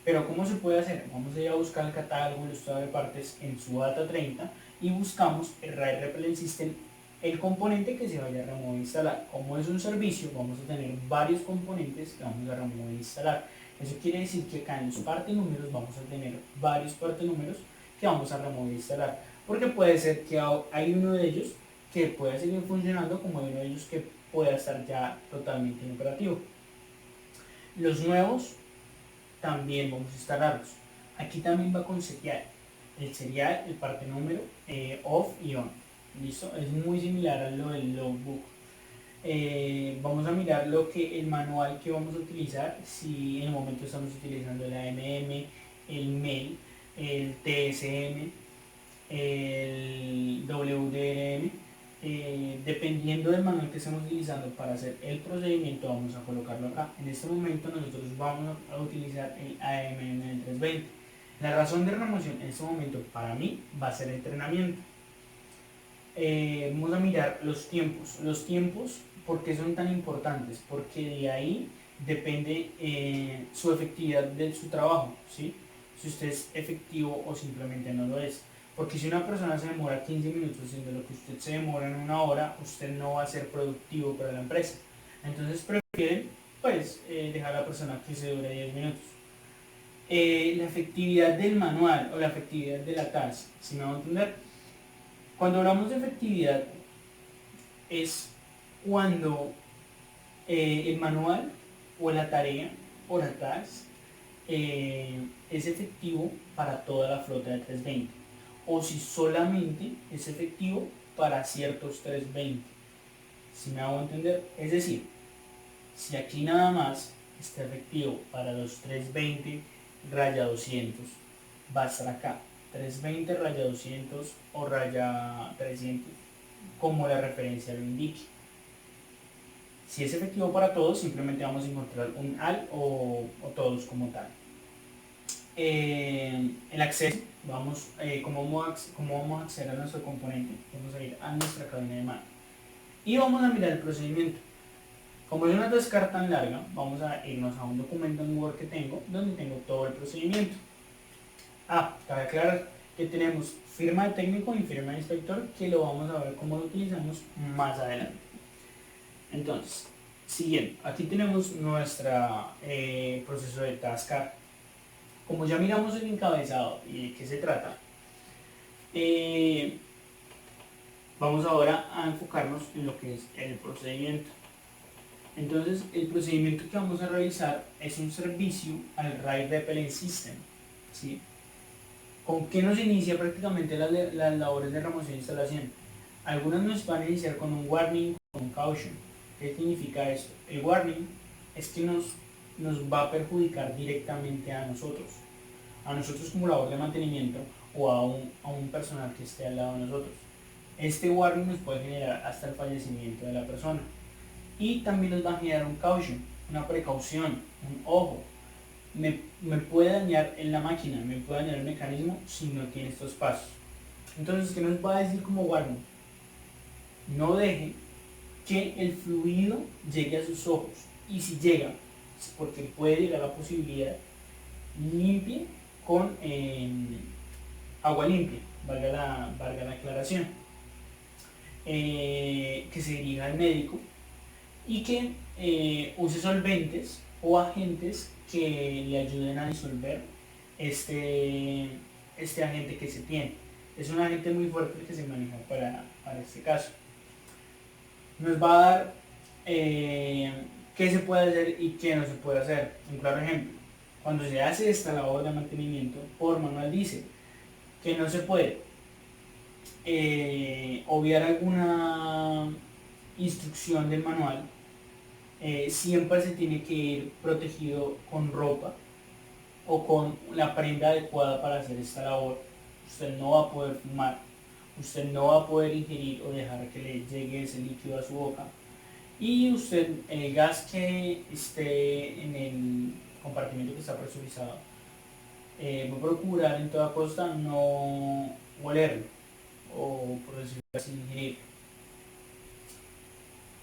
Speaker 1: Pero ¿cómo se puede hacer? Vamos a ir a buscar el catálogo ilustrado de partes en su data 30 y buscamos el Ride Repellent System, el componente que se vaya a remover e instalar. Como es un servicio, vamos a tener varios componentes que vamos a remover e instalar. Eso quiere decir que acá en los partenúmeros vamos a tener varios partenúmeros que vamos a remover e instalar. Porque puede ser que hay uno de ellos que pueda seguir funcionando como hay uno de ellos que pueda estar ya totalmente inoperativo. Los nuevos también vamos a instalarlos. Aquí también va con serial. El serial, el parte número, off y on. ¿Listo? Es muy similar a lo del logbook. Vamos a mirar el manual que vamos a utilizar, si en el momento estamos utilizando el AMM, el MEL, el TSM, el WDRM. Dependiendo del manual que estemos utilizando para hacer el procedimiento, vamos a colocarlo acá. En este momento nosotros vamos a utilizar el AMM del 320. La razón de remoción en este momento para mí va a ser el entrenamiento. Vamos a mirar los tiempos. Los tiempos, ¿por qué son tan importantes? Porque de ahí depende su efectividad de su trabajo, ¿sí? Si usted es efectivo o simplemente no lo es. Porque si una persona se demora 15 minutos haciendo lo que usted se demora en una hora, usted no va a ser productivo para la empresa. Entonces prefieren pues dejar a la persona que se dure 10 minutos. La efectividad del manual o la efectividad de la task, si me van a entender. Cuando hablamos de efectividad es cuando el manual o la tarea o la task es efectivo para toda la flota de 320 o si solamente es efectivo para ciertos 320. ¿Si me hago entender? Es decir, si aquí nada más está efectivo para los 320 raya 200, va a estar acá 320 raya 200 o raya 300, como la referencia lo indique. Si es efectivo para todos, simplemente vamos a encontrar un al o todos como tal. El acceso, ¿cómo vamos a acceder a nuestro componente? Vamos a ir a nuestra cadena de mano y vamos a mirar el procedimiento. Como es una tasca tan larga, vamos a irnos a un documento en Word que tengo, donde tengo todo el procedimiento. Cabe aclarar que tenemos firma de técnico y firma de inspector, que lo vamos a ver cómo lo utilizamos más adelante. Entonces, siguiendo, aquí tenemos nuestro proceso de tascar. Como ya miramos el encabezado y de qué se trata, vamos ahora a enfocarnos en lo que es el procedimiento. Entonces, el procedimiento que vamos a realizar es un servicio al RAID Repellent System, ¿sí? ¿Con qué nos inicia prácticamente las labores de remoción e instalación? Algunas nos van a iniciar con un warning, con un caution. ¿Qué significa esto? El warning es que nos va a perjudicar directamente a nosotros como labor de mantenimiento o a un personal que esté al lado de nosotros. Este warning nos puede generar hasta el fallecimiento de la persona. Y también nos va a generar un caution, una precaución, un ojo. Me puede dañar en la máquina, me puede dañar el mecanismo si no tiene estos pasos. Entonces, ¿qué nos va a decir como warning? No deje que el fluido llegue a sus ojos. Y si llega, porque puede llegar la posibilidad, limpie con agua limpia, valga la aclaración. Que se dirija al médico y que use solventes o agentes que le ayuden a disolver este agente que se tiene. Es un agente muy fuerte que se maneja para este caso. Nos va a dar qué se puede hacer y qué no se puede hacer. Un claro ejemplo, cuando se hace esta labor de mantenimiento por manual dice que no se puede obviar alguna instrucción del manual. Siempre se tiene que ir protegido con ropa o con la prenda adecuada para hacer esta labor. Usted no va a poder fumar, usted no va a poder ingerir o dejar que le llegue ese líquido a su boca, y usted, el gas que esté en el compartimento que está presurizado, va a procurar en toda costa no olerlo o, por decirlo así, ingerir.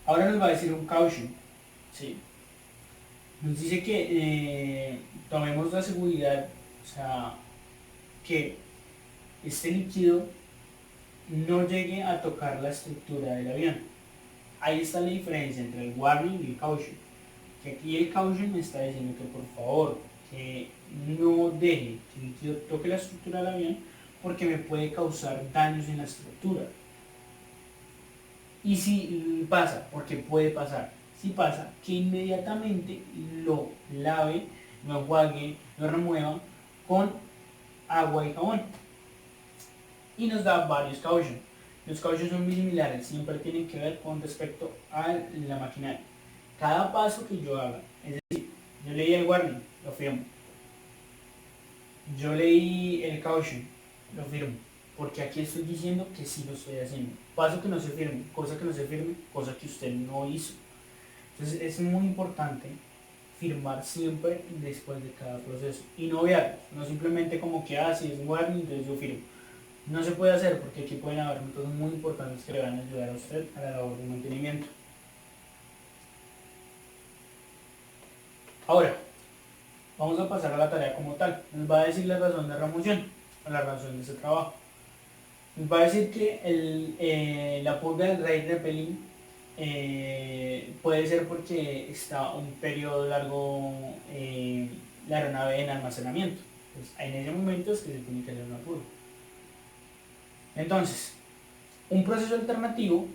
Speaker 1: Ahora nos va a decir un caution, ¿sí? Nos dice que tomemos la seguridad, o sea, que este líquido no llegue a tocar la estructura del avión. Ahí está la diferencia entre el warning y el caution. Que aquí el caution me está diciendo que por favor, que no deje que el líquido toque la estructura del avión porque me puede causar daños en la estructura. Y si pasa, porque puede pasar, si pasa, que inmediatamente lo lave, lo enjuague, lo remueva con agua y jabón. Y nos da varios cautions. Los cautions son muy similares, siempre tienen que ver con respecto a la maquinaria. Cada paso que yo haga, es decir, yo leí el warning, lo firmo. Yo leí el caution, lo firmo. Porque aquí estoy diciendo que sí lo estoy haciendo. Paso que no se firme, cosa que no se firme, cosa que usted no hizo. Entonces es muy importante firmar siempre después de cada proceso y no obviarlos, no simplemente como que si es warning entonces yo firmo. No se puede hacer porque aquí pueden haber métodos muy importantes que le van a ayudar a usted a la labor de mantenimiento. Ahora, vamos a pasar a la tarea como tal. Nos va a decir la razón de remoción o la razón de ese trabajo. Nos va a decir que la purga del RAID Repellent puede ser porque está un periodo largo la aeronave en almacenamiento. Entonces, en ese momento es que se tiene que hacer una purga. Entonces, un proceso alternativo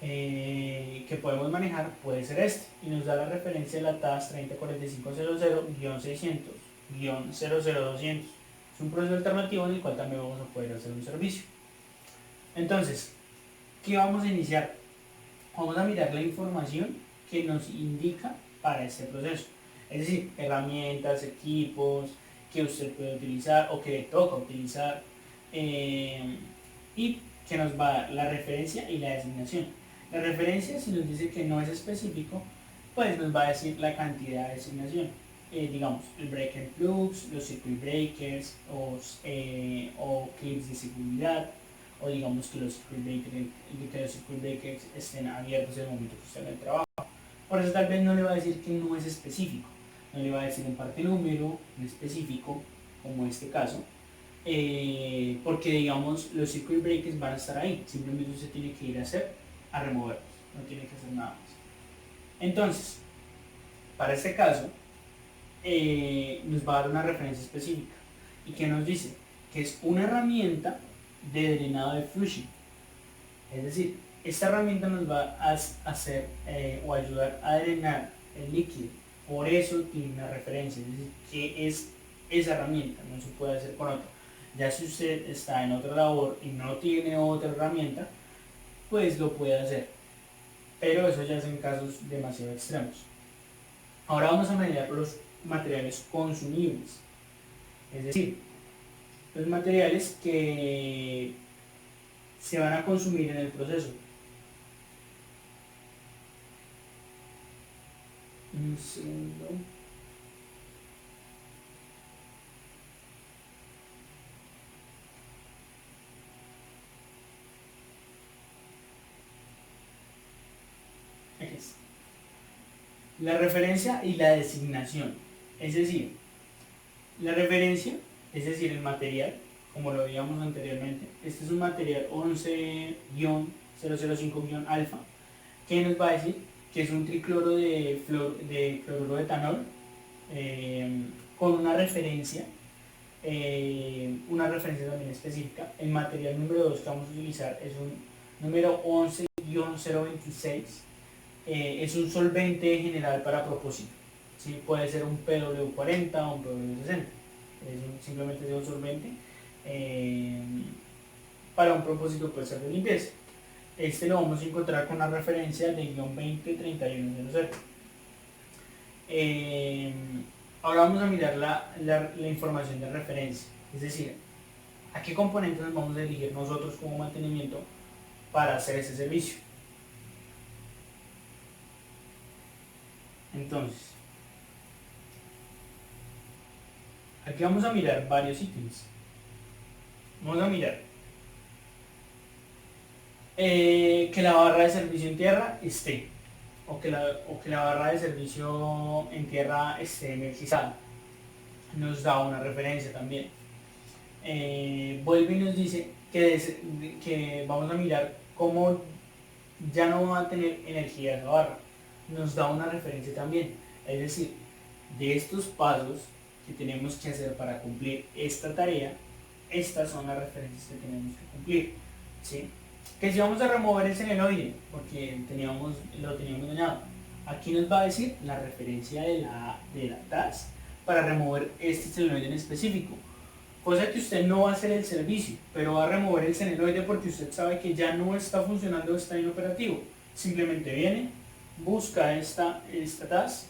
Speaker 1: que podemos manejar puede ser este, y nos da la referencia de la TAS 304500-600-00200. Es un proceso alternativo en el cual también vamos a poder hacer un servicio. Entonces, ¿Qué vamos a iniciar? Vamos a mirar la información que nos indica para este proceso. Es decir, herramientas, equipos que usted puede utilizar o que le toca utilizar, y que nos va a dar la referencia y la designación. La referencia, si nos dice que no es específico, pues nos va a decir la cantidad de designación. Digamos, el breaker plugs, los circuit breakers o clips de seguridad, o digamos que los circuit breakers estén abiertos en el momento que usted haga el trabajo. Por eso tal vez no le va a decir que no es específico, no le va a decir un parte número, un específico, como este caso, porque digamos los circuit breakers van a estar ahí, simplemente usted tiene que ir a removerlos, no tiene que hacer nada más. Entonces, para este caso, nos va a dar una referencia específica. ¿Y qué nos dice? Que es una herramienta de drenado de flushing. Es decir, esta herramienta nos va a hacer o ayudar a drenar el líquido. Por eso tiene una referencia. Es decir, ¿qué es esa herramienta? No se puede hacer con otra. Ya si usted está en otra labor y no tiene otra herramienta, pues lo puede hacer. Pero eso ya es en casos demasiado extremos. Ahora vamos a medir los materiales consumibles. Es decir, los materiales que se van a consumir en el proceso. Un segundo. Aquí está. La referencia y la designación. Es decir, la referencia, es decir, el material, como lo veíamos anteriormente. Este es un material 11-005-alfa, que nos va a decir que es un tricloro de cloruro de etanol, con una referencia también específica. El material número 2 que vamos a utilizar es un número 11-026. Es un solvente general para propósito. ¿Sí? Puede ser un PW40 o un PW60. Simplemente es un solvente para un propósito, puede ser de limpieza. Este lo vamos a encontrar con la referencia de guión 203100. Ahora vamos a mirar la información de referencia, es decir, a qué componentes nos vamos a dirigir nosotros como mantenimiento para hacer ese servicio. Entonces, aquí vamos a mirar varios ítems. Vamos a mirar que la barra de servicio en tierra esté, o que la barra de servicio en tierra esté energizada. Nos da una referencia también. Vuelve y nos dice que vamos a mirar cómo ya no va a tener energía esa barra. Nos da una referencia también. Es decir, de estos pasos que tenemos que hacer para cumplir esta tarea, estas son las referencias que tenemos que cumplir. ¿Sí? Que si vamos a remover el seneloide, porque lo teníamos dañado, aquí nos va a decir la referencia de la TAS para remover este seneloide en específico. Cosa que usted no va a hacer el servicio, pero va a remover el seneloide porque usted sabe que ya no está funcionando, está inoperativo. Simplemente viene, busca esta TAS,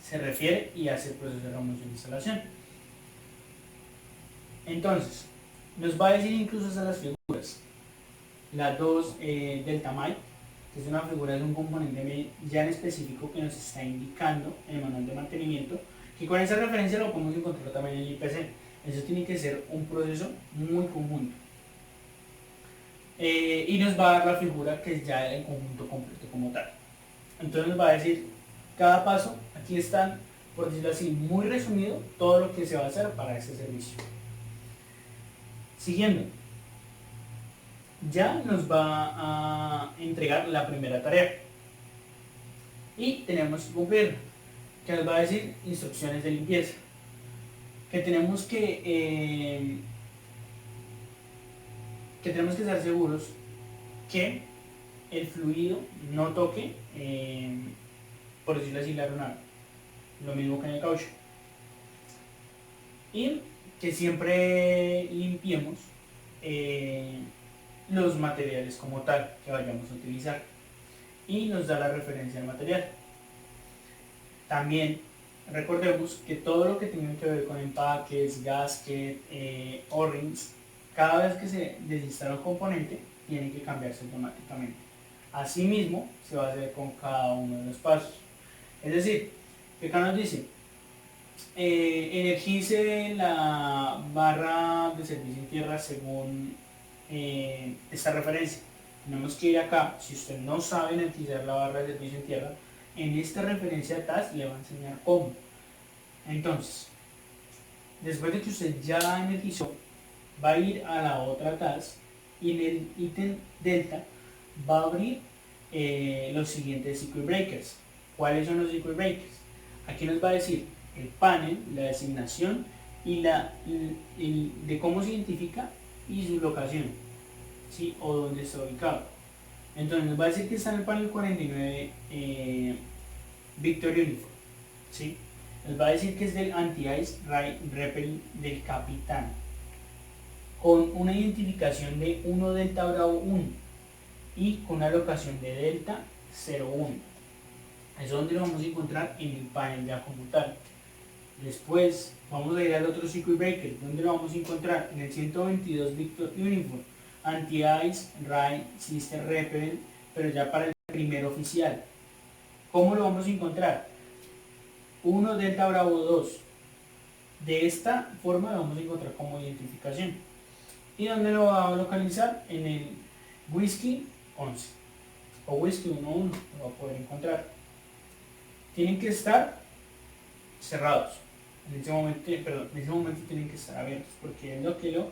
Speaker 1: se refiere y hace el proceso de remoción de instalación. Entonces, nos va a decir incluso hasta las figuras. La 2 del tamaño, que es una figura de un componente ya en específico que nos está indicando en el manual de mantenimiento, que con esa referencia lo podemos encontrar también en el IPC. Eso tiene que ser un proceso muy conjunto. Y nos va a dar la figura que es ya el conjunto completo como tal. Entonces nos va a decir cada paso. Aquí están, por decirlo así, muy resumido todo lo que se va a hacer para este servicio. Siguiendo, ya nos va a entregar la primera tarea y tenemos que cumplirla, que nos va a decir instrucciones de limpieza, que tenemos que tenemos que estar seguros que el fluido no toque, por decirlo así, la aeronave, lo mismo que en el caucho, y que siempre limpiemos los materiales como tal que vayamos a utilizar y nos da la referencia al material. También recordemos que todo lo que tenga que ver con empaques, gasket, O-rings, cada vez que se desinstala un componente tiene que cambiarse automáticamente. Asimismo se va a hacer con cada uno de los pasos. Es decir, que acá nos dice energice la barra de servicio en tierra según esta referencia. Tenemos que ir acá, si usted no sabe energizar la barra de servicio en tierra, en esta referencia de TAS le va a enseñar cómo. Entonces, después de que usted ya la energizó, va a ir a la otra TAS y en el ítem delta va a abrir los siguientes circuit breakers. ¿Cuáles son los circuit breakers? Aquí nos va a decir el panel, la designación y de cómo se identifica y su locación, ¿sí? O dónde está ubicado. Entonces nos va a decir que está en el panel 49 Victor Uniform, ¿sí? Nos va a decir que es del Anti-Ice Repel del Capitán, con una identificación de 1 Delta Bravo 1 y con una locación de Delta 01. Eso es donde lo vamos a encontrar en el panel ya como tal. Después vamos a ir al otro circuit breaker, donde lo vamos a encontrar en el 122 Victor Uniform, Anti-Ice, Rain, Sister Repel, pero ya para el primer oficial. ¿Cómo lo vamos a encontrar? 1 Delta Bravo 2. De esta forma lo vamos a encontrar como identificación. ¿Y dónde lo va a localizar? En el Whisky 11 o Whisky 11 lo va a poder encontrar. Tienen que estar cerrados. En ese momento tienen que estar abiertos porque es lo que lo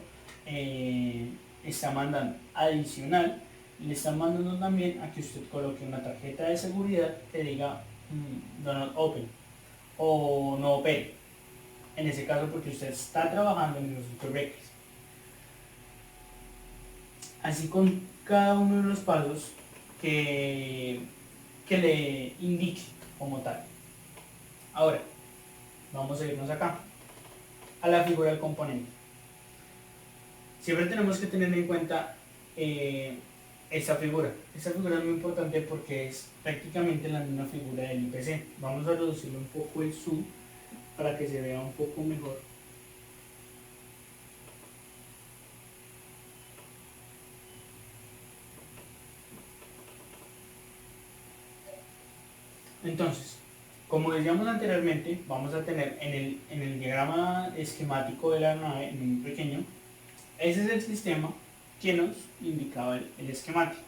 Speaker 1: está mandando. Adicional, le están mandando también a que usted coloque una tarjeta de seguridad que diga do not open o no opere. En ese caso porque usted está trabajando en los circuit breakers. Así con cada uno de los pasos que le indique como tal. Ahora, vamos a irnos acá, a la figura del componente. Siempre tenemos que tener en cuenta esta figura. Esta figura es muy importante porque es prácticamente la misma figura del IPC. Vamos a reducirle un poco el zoom para que se vea un poco mejor. Entonces, como decíamos anteriormente, vamos a tener en el diagrama esquemático de la nave, en un pequeño, ese es el sistema que nos indicaba el esquemático.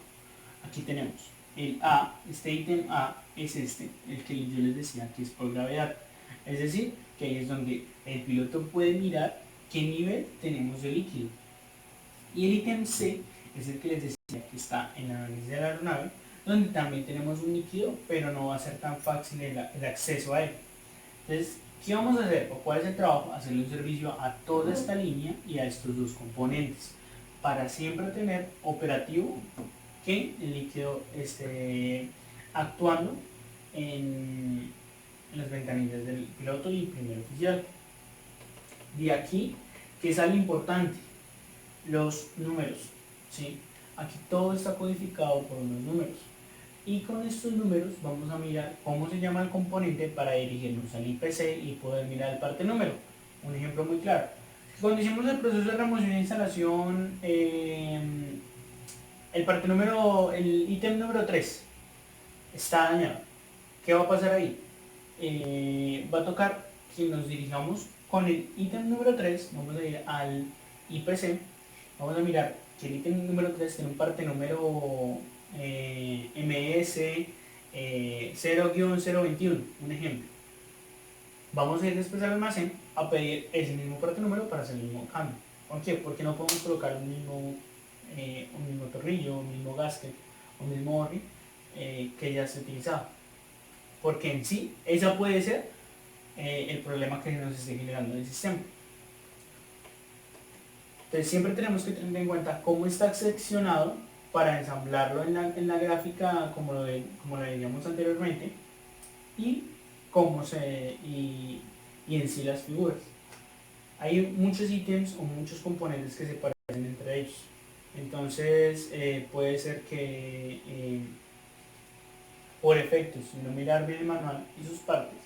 Speaker 1: Aquí tenemos el A, este ítem A es este, el que yo les decía que es por gravedad. Es decir, que ahí es donde el piloto puede mirar qué nivel tenemos de líquido. Y el ítem C es el que les decía que está en la nariz de la aeronave, donde también tenemos un líquido, pero no va a ser tan fácil el acceso a él. Entonces, ¿qué vamos a hacer? ¿O cuál es el trabajo? Hacerle un servicio a toda esta línea y a estos dos componentes, para siempre tener operativo que el líquido esté actuando en las ventanillas del piloto y primer oficial. De aquí, que es algo importante, los números, ¿sí? Aquí todo está codificado por unos números. Y con estos números vamos a mirar cómo se llama el componente para dirigirnos al IPC y poder mirar el parte número. Un ejemplo muy claro. Cuando hicimos el proceso de remoción e instalación, el parte número, el ítem número 3 está dañado. ¿Qué va a pasar ahí? Va a tocar que nos dirijamos con el ítem número 3, vamos a ir al IPC, vamos a mirar que el ítem número 3 tiene un parte número MS 0-021, un ejemplo. Vamos a ir después al almacén a pedir ese mismo parte número para hacer el mismo cambio. ¿Por qué? Porque no podemos colocar un mismo tornillo, un mismo gasket, un mismo orri que ya se utilizaba. Porque en sí, esa puede ser el problema que nos esté generando el sistema. Entonces siempre tenemos que tener en cuenta cómo está seccionado para ensamblarlo en la gráfica como lo veíamos anteriormente y en sí las figuras. Hay muchos ítems o muchos componentes que se parecen entre ellos. Entonces puede ser que por efectos, si no mirar bien el manual y sus partes,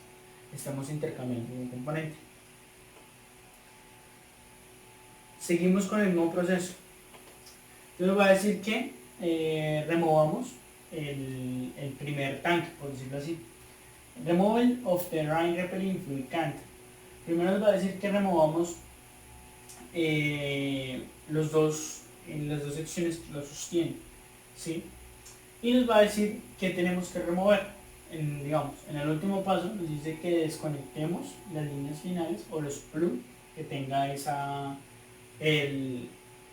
Speaker 1: estamos intercambiando un componente. Seguimos con el mismo proceso. Yo les voy a decir que removamos el primer tanque, por decirlo así. Removal of the rain repelling fluid can. Primero les voy a decir que removamos en las dos secciones que lo sostienen, ¿sí? Y nos va a decir que tenemos que remover. Digamos, en el último paso nos dice que desconectemos las líneas finales o los plug que tenga en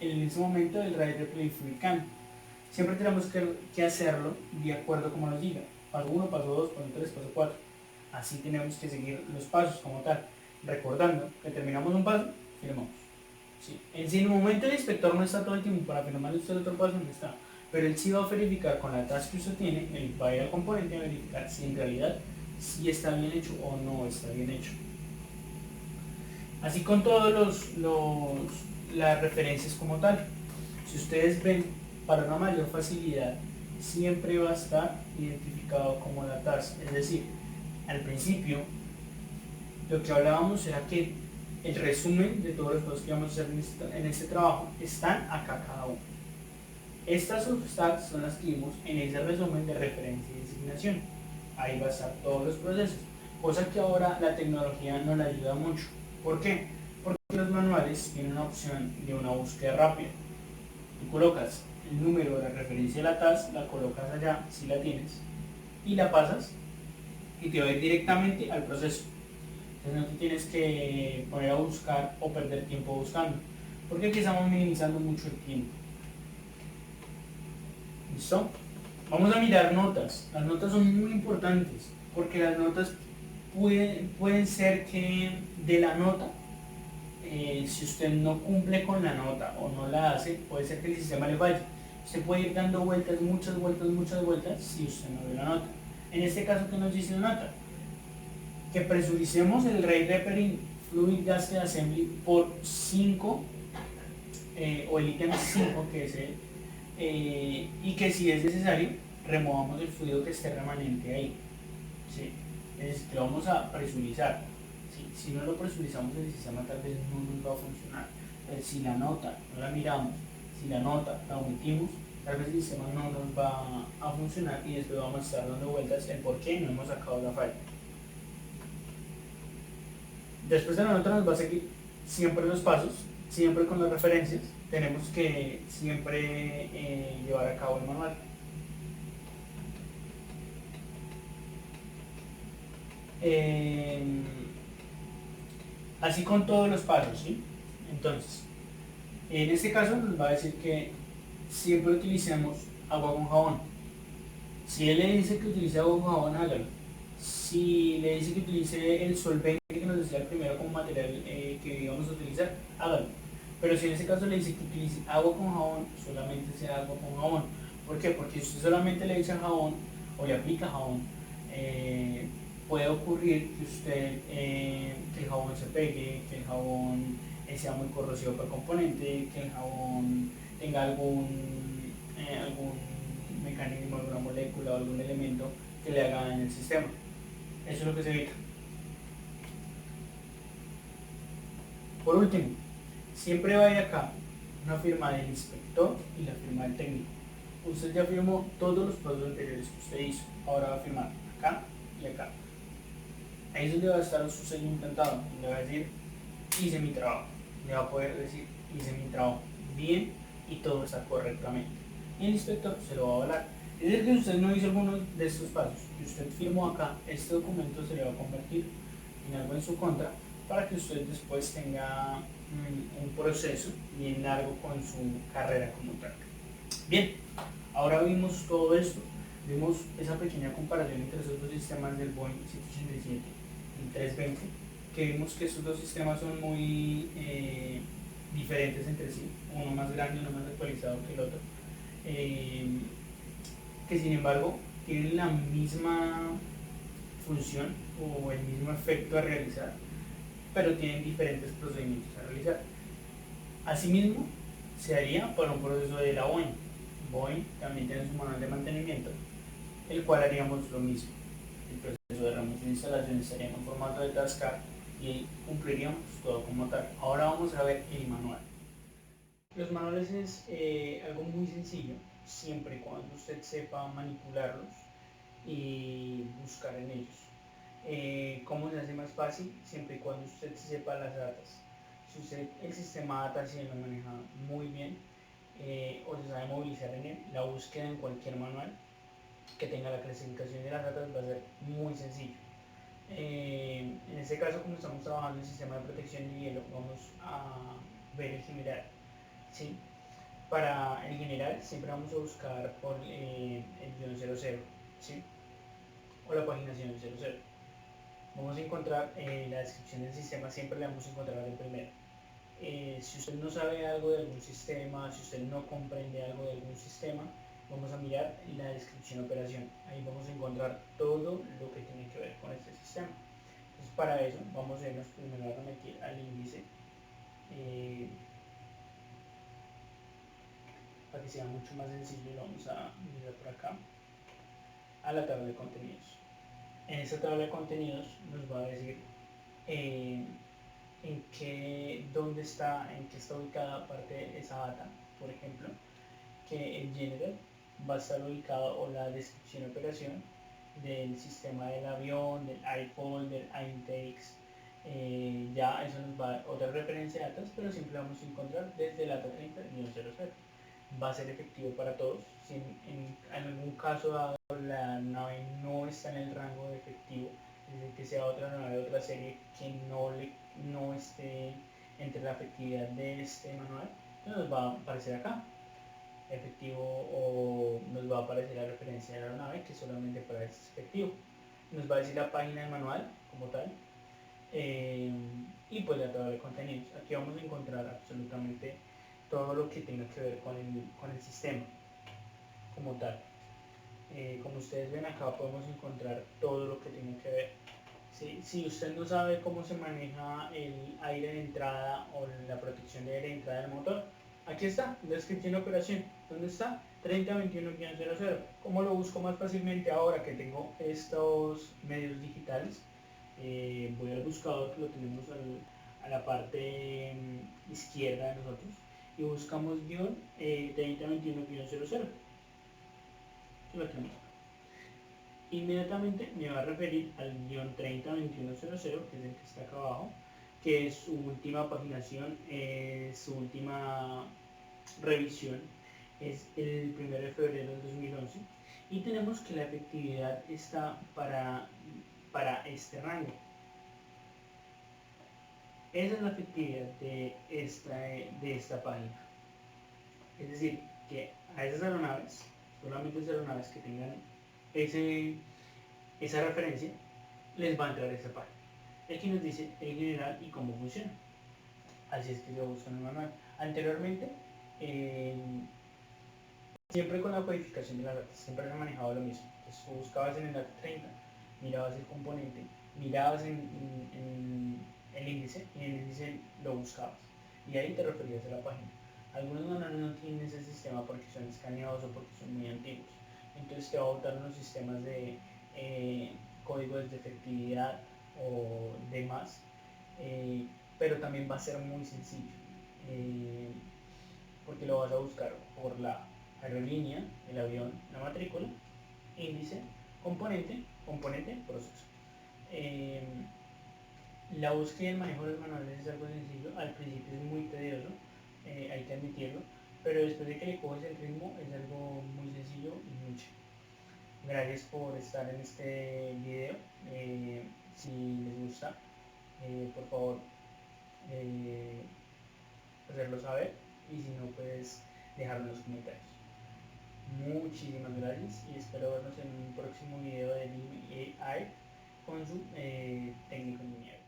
Speaker 1: ese momento el rail replay fluid can. Siempre tenemos que hacerlo de acuerdo como nos diga. Paso 1, paso 2, paso 3, paso 4. Así tenemos que seguir los pasos como tal. Recordando que terminamos un paso, firmamos. Sí. Si en un momento el inspector no está todo el tiempo para firmar usted otro paso, no está. Pero él sí va a verificar con la task que usted tiene, él va a ir al componente a verificar si en realidad sí está bien hecho o no está bien hecho. Así con todos las referencias como tal. Si ustedes ven, para una mayor facilidad, siempre va a estar identificado como la task. Es decir, al principio, lo que hablábamos era que el resumen de todos los pasos que vamos a hacer en este trabajo están acá cada uno. Estas substats son las que vimos en ese resumen de referencia y designación. Ahí va a estar todos los procesos, cosa que ahora la tecnología nos la ayuda mucho. ¿Por qué? Porque los manuales tienen una opción de una búsqueda rápida. Tú colocas el número de la referencia de la task, la colocas allá si la tienes y la pasas y te va a ir directamente al proceso. Entonces no te tienes que poner a buscar o perder tiempo buscando, porque aquí estamos minimizando mucho el tiempo. ¿Listo? Vamos a mirar notas. Las notas son muy importantes porque las notas pueden ser que de la nota, si usted no cumple con la nota o no la hace, puede ser que el sistema le falle. Usted puede ir dando vueltas, muchas vueltas si usted no ve la nota. En este caso, ¿qué nos dice la nota? Que presuricemos el rail repelling fluid gasket assembly por 5 o el ítem 5 que es y que si es necesario removamos el fluido que esté remanente ahí, ¿sí? Es decir, que lo vamos a presurizar, ¿sí? Si no lo presurizamos el sistema tal vez no nos va a funcionar. Si la nota no la miramos, si la nota la omitimos, tal vez el sistema no nos va a funcionar y después vamos a estar dando vueltas en por qué no hemos sacado la falla. Después de la nota nos va a seguir siempre los pasos, siempre con las referencias. Tenemos que siempre llevar a cabo el manual. Así con todos los pasos, ¿sí? Entonces, en este caso nos va a decir que siempre utilicemos agua con jabón. Si él le dice que utilice agua con jabón, hágalo. Si le dice que utilice el solvente que nos decía primero como material que íbamos a utilizar, hágalo. Pero si en este caso le dice que utilice agua con jabón, solamente sea agua con jabón. ¿Por qué? Porque si usted solamente le echa jabón o le aplica jabón, puede ocurrir que que el jabón se pegue, que el jabón sea muy corrosivo para el componente, que el jabón tenga algún mecanismo, alguna molécula o algún elemento que le haga daño al sistema. Eso es lo que se evita. Por último, siempre va a ir acá una firma del inspector y la firma del técnico. Usted ya firmó todos los pasos anteriores que usted hizo. Ahora va a firmar acá y acá. Ahí es donde va a estar su sello implantado. Le va a decir, hice mi trabajo. Le va a poder decir, hice mi trabajo bien y todo está correctamente. Y el inspector se lo va a avalar. Es decir, que si usted no hizo alguno de estos pasos que usted firmó acá, este documento se le va a convertir en algo en su contra para que usted después tenga un proceso bien largo con su carrera como tal. Bien, ahora vimos todo esto, vimos esa pequeña comparación entre esos dos sistemas del Boeing 787 y el 320, que vimos que estos dos sistemas son muy diferentes entre sí, uno más grande, uno más actualizado que el otro, que sin embargo tienen la misma función o el mismo efecto a realizar, pero tienen diferentes procedimientos a realizar. Asimismo, se haría para un proceso de la Boeing. Boeing también tiene su manual de mantenimiento, el cual haríamos lo mismo. El proceso de remoción de instalación estaría en un formato de tascar y cumpliríamos todo como tal. Ahora vamos a ver el manual. Los manuales es algo muy sencillo, siempre y cuando usted sepa manipularlos y buscar en ellos. ¿Cómo se hace más fácil? Siempre y cuando usted sepa las datas. Si usted el sistema data si lo maneja muy bien o se sabe movilizar en él, la búsqueda en cualquier manual que tenga la clasificación de las datas va a ser muy sencillo. En este caso, como estamos trabajando en el sistema de protección de hielo, vamos a ver el general. ¿Sí? Para el general siempre vamos a buscar por el guión 00, ¿sí? O la paginación 00. Vamos a encontrar la descripción del sistema, siempre la vamos a encontrar de primero. Si usted no sabe algo de algún sistema, si usted no comprende algo de algún sistema, vamos a mirar la descripción de operación. Ahí vamos a encontrar todo lo que tiene que ver con este sistema. Entonces, para eso vamos a irnos primero a remitir al índice para que sea mucho más sencillo. Lo vamos a mirar por acá a la tabla de contenidos. En esta tabla de contenidos nos va a decir eh, dónde está, en qué está ubicada parte de esa data. Por ejemplo, que el general va a estar ubicado o la descripción de operación del sistema del avión, del iPhone, del intakes. Ya eso nos va a dar otra referencia de datos, pero siempre vamos a encontrar desde la data 30-00. Va a ser efectivo para todos. Si en algún caso dado la nave no está en el rango de efectivo, es decir, que sea otra nave de otra serie que no esté entre la efectividad de este manual, nos va a aparecer acá efectivo o nos va a aparecer la referencia de la nave que solamente para este efectivo. Nos va a decir la página del manual como tal y pues la tabla de contenidos. Aquí vamos a encontrar absolutamente todo lo que tenga que ver con el sistema como tal. Como ustedes ven acá podemos encontrar todo lo que tiene que ver. ¿Sí? Si usted no sabe cómo se maneja el aire de entrada o la protección de aire de entrada del motor, aquí está, descripción de operación. ¿Dónde está? 3021-00. ¿Cómo lo busco más fácilmente ahora que tengo estos medios digitales? Voy al buscador que lo tenemos a la parte izquierda de nosotros y buscamos guión 3021-00. Lo tenemos. Inmediatamente me va a referir al guión 302100, que es el que está acá abajo, que es su última paginación, su última revisión es el 1 de febrero del 2011 y tenemos que la efectividad está para este rango. Esa es la efectividad de esta página. Es decir, que a esas aeronaves, solamente esas aeronaves que tengan esa referencia, les va a entrar esta página. Aquí nos dice el general y cómo funciona. Así es que se busca en el manual. Anteriormente, eh, siempre con la codificación de las datas, siempre se ha manejado lo mismo. Entonces, tú buscabas en el data 30, mirabas el componente, mirabas en el índice y en el índice lo buscabas. Y ahí te referías a la página. Algunos manuales no tienen ese sistema porque son escaneados o porque son muy antiguos. Entonces te va a botar unos sistemas de códigos de efectividad o demás, pero también va a ser muy sencillo. Porque lo vas a buscar por la aerolínea, el avión, la matrícula, índice, componente, proceso. Eh, la búsqueda y el manejo de los manuales es algo sencillo, al principio es muy tedioso, hay que admitirlo, pero después de que le coges el ritmo es algo muy sencillo y muy chévere. Gracias por estar en este video. Si les gusta, por favor, eh, hacerlo saber y si no, pues dejarlo en los comentarios. Muchísimas gracias y espero vernos en un próximo video de AI con su técnico en línea.